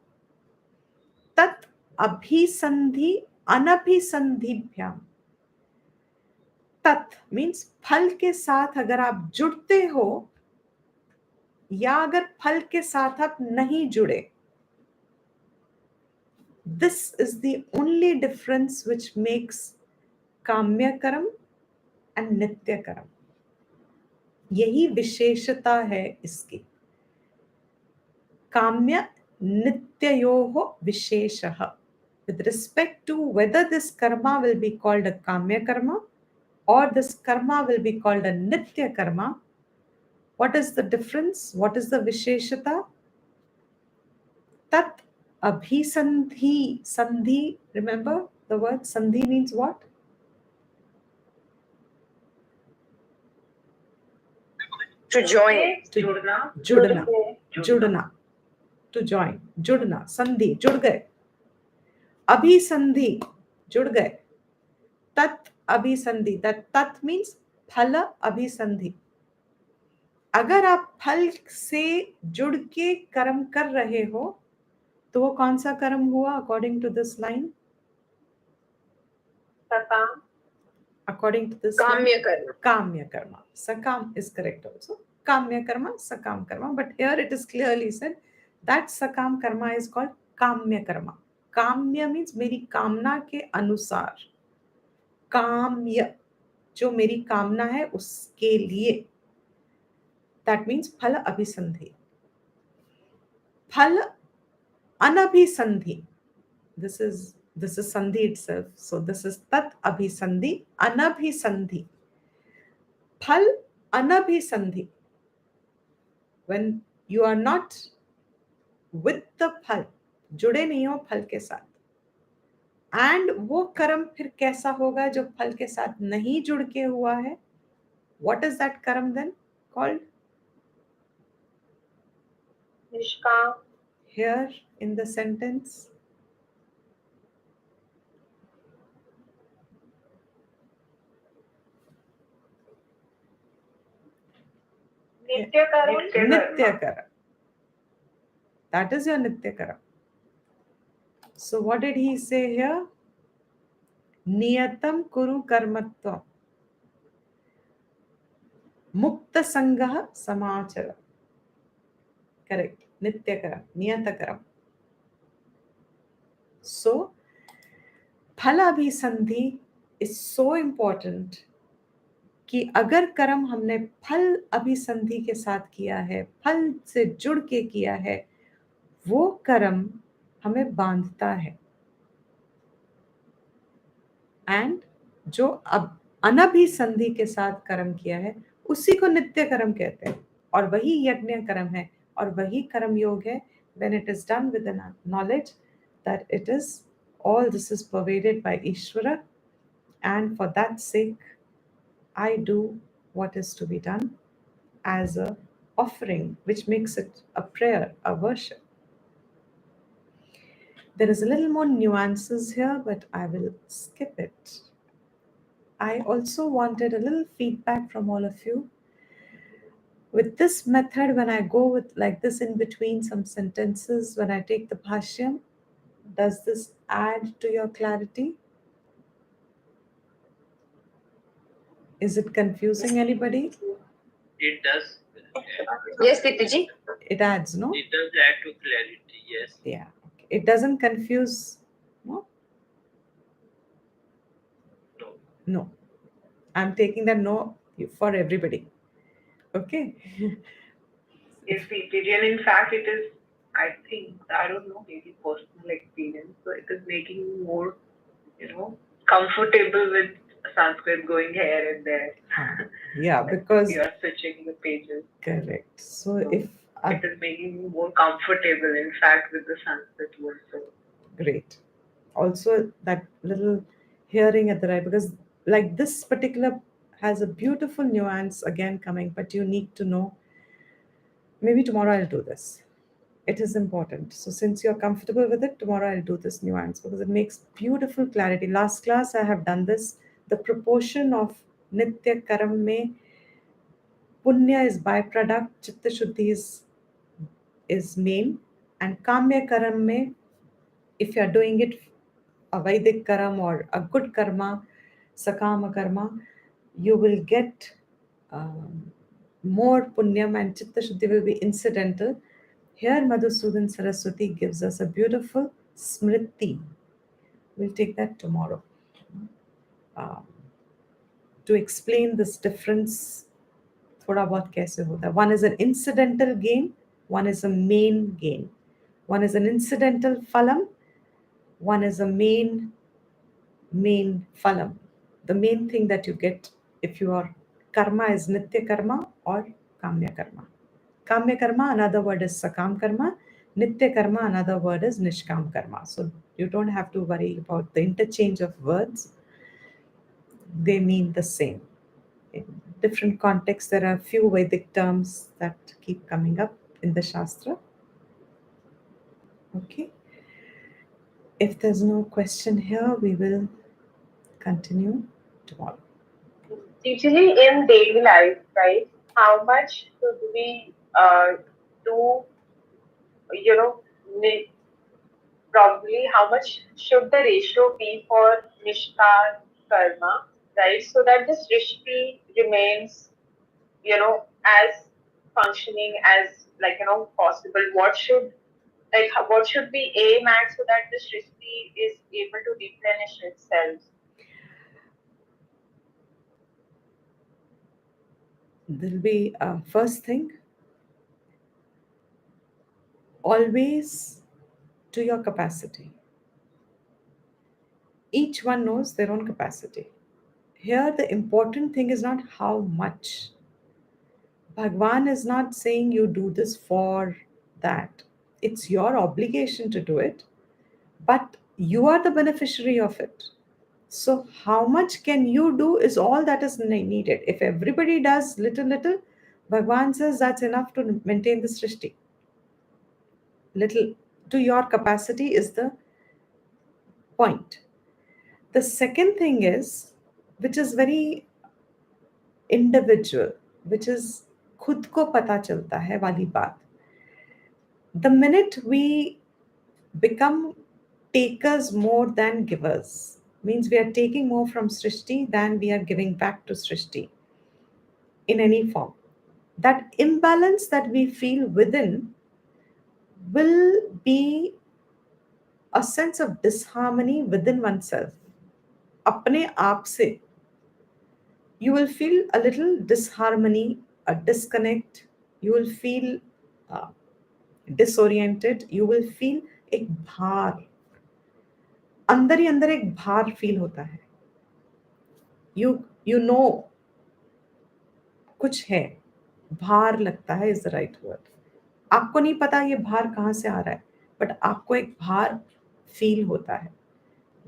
tat abhisandhi anabhisandhibhyam. tat means फल के साथ अगर आप जुड़ते हो या अगर फल के साथ आप नहीं जुड़े, this is the only difference which makes काम्य कर्म and नित्य कर्म. यही विशेषता है इसकी. काम्य नित्ययोः विशेषः. With respect to whether this karma will be called a kamya karma or this karma will be called a nitya karma, what is the difference? What is the visheshata? Tat abhisandhi. Sandhi, remember the word sandhi means what? To join. To जुड़ना. जुड़ना. जुड़ना. To join. जुड़ना. संधि. जुड़ गए. अभिसंधि. जुड़ गए. tat abhisandhi. That tat means phala abhisandhi. अगर आप फल से जुड़ के कर्म कर रहे हो तो वो कौन सा कर्म हुआ according to this line? Sakam. According to this Kamya karma. Kamya karma. Sakam is correct also. Kamya karma, sakam karma. But here it is clearly said that sakam karma is called kamya karma. Kamya means मेरी कामना के अनुसार. काम्य जो मेरी कामना है उसके लिए. That means फल अभिसंधि. फल अनभिसंधि. This is sandhi itself. So this is tat abhisandhi, anabhisandhi. Phal anabhisandhi. When you are not with the phal, जुड़े नहीं हो फल के साथ, and वो कर्म फिर कैसा होगा जो फल के साथ नहीं जुड़ के हुआ है? What is that कर्म then called? Nishkam. Here in the sentence, Nitya karma. nitya karma. That is your nitya karma. So what did he say here? नियतम कुरु कर्मत्व मुक्त संगः समाचर. Correct. Nityakaram, Niyatakaram. So, Phalabhisandhi is so important कि अगर कर्म हमने फल अभिसंधि के साथ किया है, फल से जुड़ के किया है, वो कर्म हमें बांधता है। एंड जो अब अनभिसंधि के साथ कर्म किया है उसी को नित्य कर्म कहते हैं, और वही यज्ञ कर्म है, और वही कर्म योग है when it is done with the knowledge that it is all this is pervaded by Ishvara, and for that sake I do what is to be done as a offering, which makes it a prayer, a worship. There is a little more nuances here, but I will skip it. I also wanted a little feedback from all of you. With this method, when I go with like this in between some sentences, when I take the bhashyam, does this add to your clarity? Is it confusing anybody? It does. Yes, Dipiji. It adds, no? It does add to clarity, yes. Yeah. Okay. It doesn't confuse, no? No. No. I'm taking that no for everybody. Okay. Yes, Dipiji. And in fact, it is, I think, I don't know, maybe personal experience. So it is making me more, comfortable with Sanskrit going here and there. Yeah, Like because you are switching the pages. correct. So So if it is making me more comfortable, in fact, with the Sanskrit word. So great. Also, that little hearing at the right, because like this particular has a beautiful nuance again coming, but you need to know. Maybe tomorrow I'll do this. It is important. So since you're comfortable with it, tomorrow I'll do this nuance because it makes beautiful clarity. Last class I have done this. The proportion of Nitya Karam mein Punya is byproduct, Chitta Shuddhi is main, and Kamya Karam mein, if you are doing it a Vedic karam or a good karma, sakama karma, you will get more punyam, and chitta shuddhi will be incidental. Here Madhusudan Saraswati gives us a beautiful smriti. We'll take that tomorrow. Um, to explain this difference, थोड़ा बहुत कैसे होता है. One is an incidental gain, one is a main gain. One is an incidental phalam, one is a main phalam. The main thing that you get if your karma is nitya karma or kamya karma. Kamya karma, another word is sakam karma. Nitya karma, another word is nishkam karma. So you don't have to worry about the interchange of words. They mean the same. In different contexts, there are few Vedic terms that keep coming up in the Shastra. Okay. If there's no question here, we will continue tomorrow. usually in daily life, right? How much should we do? You know, probably how much should the ratio be for Nishkar karma, right? So that this Rishti remains, as functioning as possible. What should we aim at so that this Rishti is able to replenish itself? There'll be a first thing, always to your capacity. Each one knows their own capacity. Here, the important thing is not how much. Bhagwan is not saying you do this for that. It's your obligation to do it, but you are the beneficiary of it. So, how much can you do is all that is needed. If everybody does little, Bhagwan says that's enough to maintain the srishti. Little to your capacity is the point. The second thing is, which is very individual, which is खुद को पता चलता है वाली बात. The minute we become takers more than givers, means we are taking more from Srishti than we are giving back to Srishti in any form. That imbalance that we feel within will be a sense of disharmony within oneself. अपने आप से you will feel a little disharmony, a disconnect. You will feel uh, disoriented. You will feel एक भार, अंदर ही अंदर एक भार feel होता है. You know कुछ है, भार लगता है इज द राइट वर्ड. आपको नहीं पता ये भार कहाँ से आ रहा है, बट आपको एक भार फील होता है.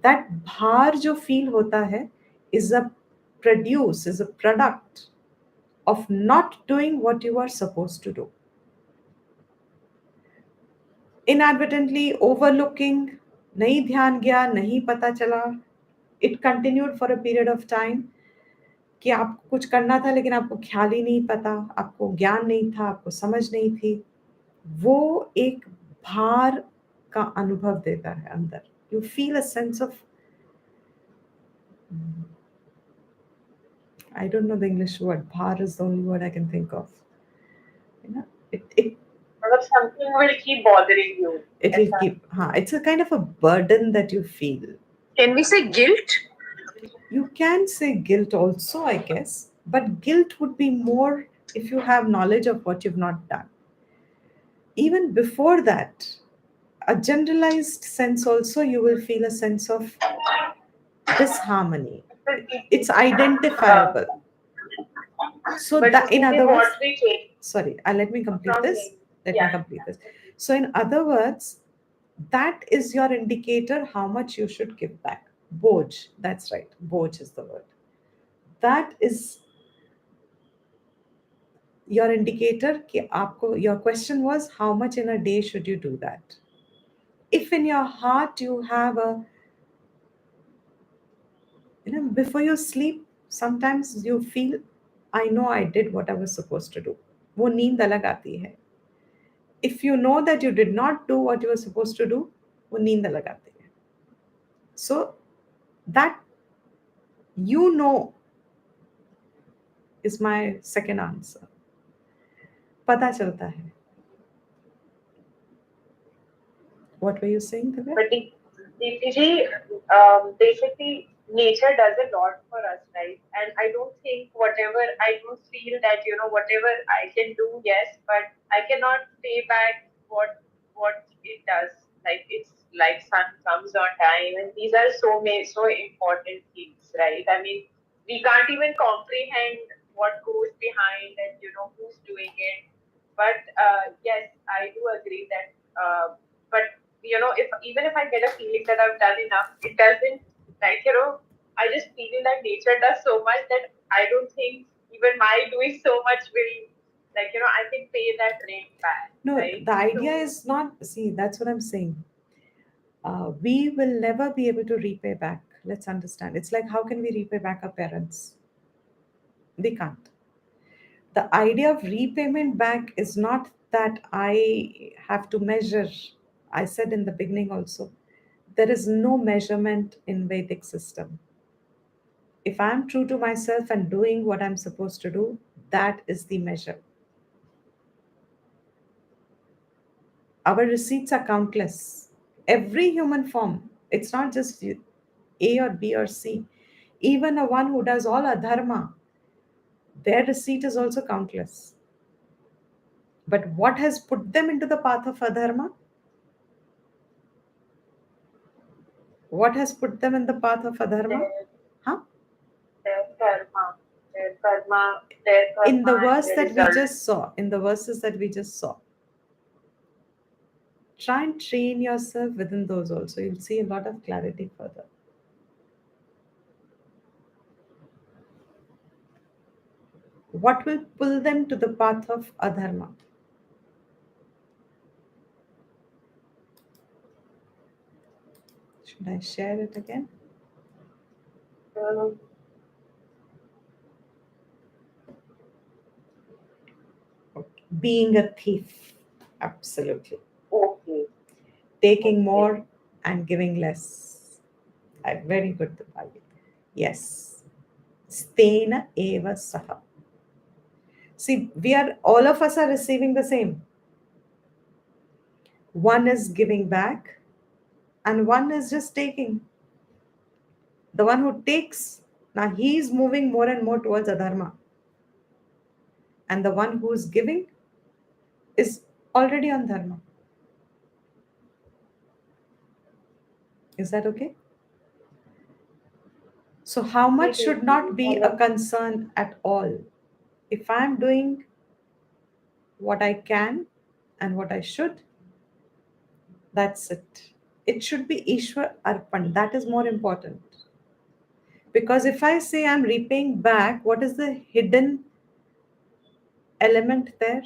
दैट भार जो फील होता है is a is a product of not doing what you are supposed to do. Inadvertently overlooking, नहीं ध्यान गया, नहीं पता चला. It continued for a period of time कि आपको कुछ करना था लेकिन आपको ख्याल ही नहीं पता, आपको ज्ञान नहीं था, आपको समझ नहीं थी. वो एक भार का अनुभव देता है अंदर. You feel a sense of, I don't know the English word. Bhar is the only word I can think of. You know, it Something will keep bothering you. it'll keep. It's a kind of a burden that you feel. Can we say guilt? You can say guilt also, I guess, but guilt would be more if you have knowledge of what you've not done. Even before that, a generalized sense also, you will feel a sense of disharmony. It's identifiable. So But that, in other what words, we take sorry, let me complete from this. him. Let me Yeah. complete this. So, in other words, that is your indicator how much you should give back. Boj, that's right. Boj is the word. That is your indicator कि आपको, your question was how much in a day should you do that. If in your heart you have a, before you sleep, sometimes you feel, I know I did what I was supposed to do. वो नींद अलग आती है. If you know that you did not do what you were supposed to do, वो नींद अलग आती है. So that you know is my second answer. पता चलता है. What were you saying, Divya? But basically, nature does a lot for us, right? And I don't think I don't feel that, whatever I can do, yes, but I cannot pay back what it does. Like, it's like sun comes on time, and these are so important things, right? I mean, we can't even comprehend what goes behind and, who's doing it. But yes, I do agree that, but if I get a feeling that I've done enough, it doesn't, like, I just feel that nature does so much that I don't think even my doing so much will, like, I can pay that rent back. No, right? the idea So- is not, see, that's what I'm saying. We will never be able to repay back. Let's understand. It's like, how can we repay back our parents? We can't. The idea of repayment back is not that I have to measure. I said in the beginning also, there is no measurement in Vedic system. If I'm true to myself and doing what I'm supposed to do, that is the measure. Our receipts are countless. Every human form, it's not just A or B or C. Even a one who does all adharma, their receipt is also countless. But what has put them into the path of adharma? What has put them in the path of adharma? Huh? Their karma, their karma, their karma. In the verse and that their we result. just saw, in the verses that we just saw, try and train yourself within those also. You'll see a lot of clarity further. What will pull them to the path of adharma? Should I share it again? Okay. Being a thief. Absolutely. Okay. Taking more and giving less. Very good, Dipali. Yes. Stena eva saha. See, all of us are receiving the same. One is giving back, and one is just taking. The one who takes, now he is moving more and more towards adharma. And the one who is giving is already on dharma. Is that okay? So, how much It is should not be a alright. concern at all? If I'm doing what I can and what I should, that's it. It should be Ishwar Arpan. That is more important. Because if I say I'm repaying back, what is the hidden element there?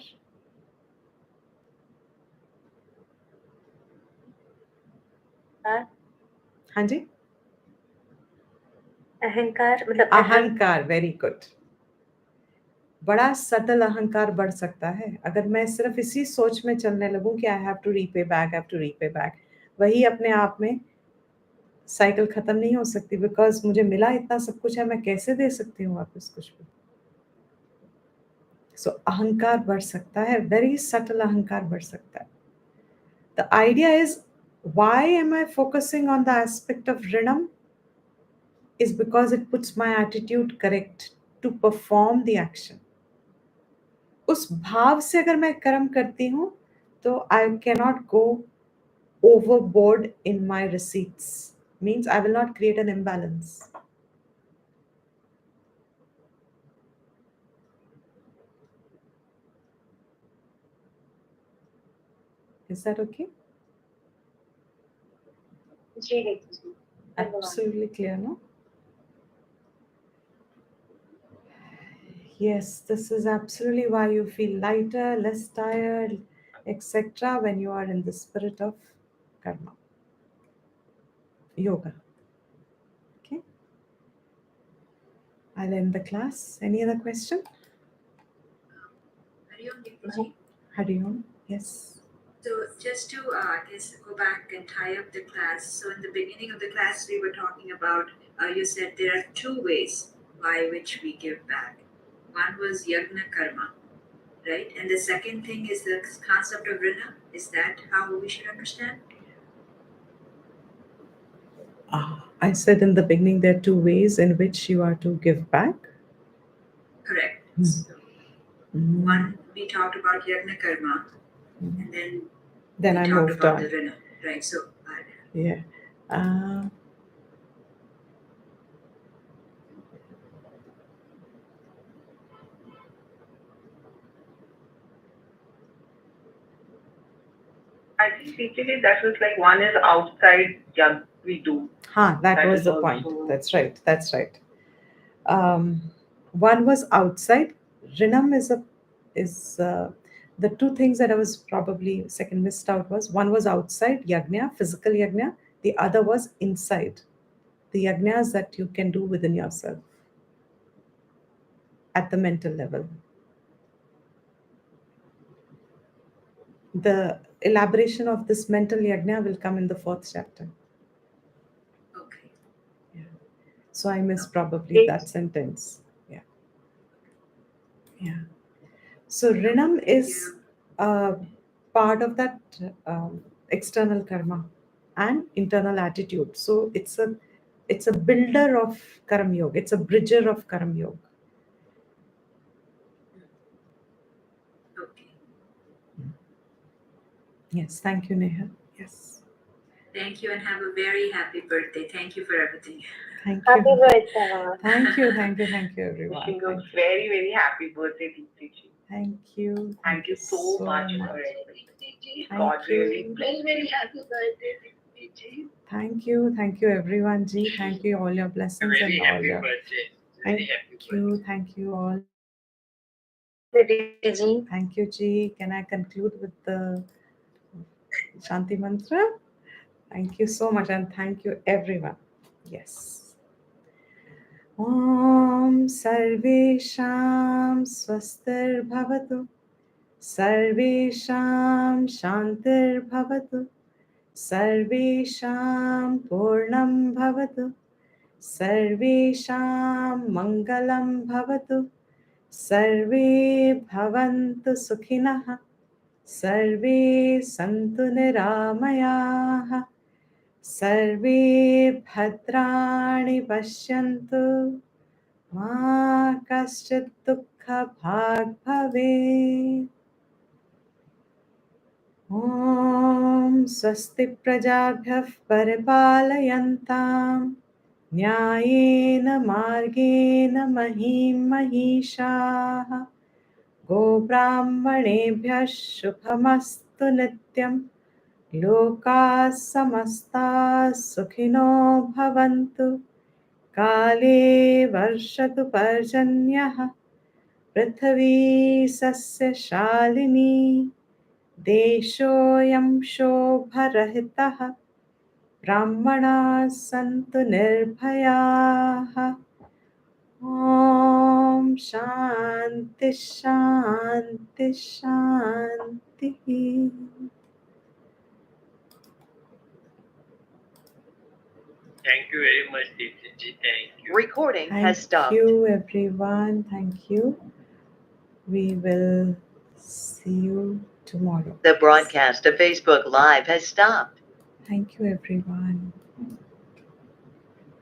हाँ, Hanji? अहंकार मतलब अहम Ahankar, very good. बड़ा subtle अहंकार बढ़ सकता है अगर मैं सिर्फ इसी सोच में चलने लगूं कि I have to repay back, have to repay back. वही अपने आप में साइकिल खत्म नहीं हो सकती, बिकॉज मुझे मिला इतना सब कुछ है, मैं कैसे दे सकती हूँ वापस कुछ भी. सो अहंकार बढ़ सकता है, वेरी सटल अहंकार बढ़ सकता है. The idea is, why am I focusing on the aspect of rinam? Is because it puts my attitude correct to perform the action. उस भाव से अगर मैं कर्म करती हूँ तो I cannot go overboard in my receipts. Means I will not create an imbalance. Is that okay? जी देखिए जी धन्यवाद Absolutely clear, no? Yes, this is absolutely why you feel lighter, less tired, etc. when you are in the spirit of karma, yoga. Okay, I'll end the class. Any other question? Hariom Gita. Hariom, yes. So just to, I guess, go back and tie up the class. So in the beginning of the class, we were talking about, you said there are two ways by which we give back. One was yagna karma, right? And the second thing is the concept of rina. Is that how we should understand? I said in the beginning there are two ways in which you are to give back. Correct. Hmm. So one, we talked about yagna karma, and then I we talked moved about on. the rina, right? So Yeah. Uh, I think basically that was like one is outside yeah we do that that was is the point. also That's right. That's right. One was outside. Rinam is the two things that I was probably second missed out was, one was outside yagna, physical yagna. The other was inside, the yagnas that you can do within yourself at the mental level. The elaboration of this mental yagna will come in the fourth chapter. okay. Yeah. So I missed probably that it's sentence. Yeah. Yeah. So Rinam Thank is you. part of that external karma and internal attitude. So it's a builder of karam yoga. It's a bridger of karam yoga. Okay. Yes. Thank you, Neha. Yes. Thank you and have a very happy birthday. Thank you for everything. Thank happy you. birthday mama. Thank you. Thank you. Thank you, everyone. Wishing a Thank you. very very happy birthday Deepti ji. Thank you. Thank you so much for it. Thank God you. really bless Very, very happy birthday, Deepti. Thank you. Thank you, everyone. Ji. Thank you. All your blessings Very and all happy your. birthday. Thank Very happy you. birthday. Thank you all. Deepti ji. Thank you, Ji. Can I conclude with the Shanti Mantra? Thank you so much, and thank you, everyone. Yes. Om Sarvesham Swastir Bhavatu, Sarvesham Shantir Bhavatu, Sarvesham Purnam Bhavatu, Sarvesham Mangalam Bhavatu, Sarve Bhavantu Sukhinah. सर्वे सन्तु निरामयाः सर्वे भद्राणि पश्यन्तु मा कश्चित् दुःखभाग् भवेत्। ॐ स्वस्ति प्रजाभ्यः परिपालयन्तां न्यायेन मार्गेण महीं महिषाः गोब्राह्मणेभ्यः शुभमस्तु नित्यं लोकाः समस्ताः सुखिनो भवन्तु काले वर्षतु पर्जन्यः पृथिवी सस्यशालिनी देशोऽयं शोभरहितः ब्राह्मणाः सन्तु निर्भयाः ॐ शान्ति शान्ति शान्तिः। Thank you very much, Deepti. Thank you. Recording has Thank stopped. you everyone. Thank you. We will see you tomorrow. The broadcast of Facebook Live has stopped. Thank you everyone.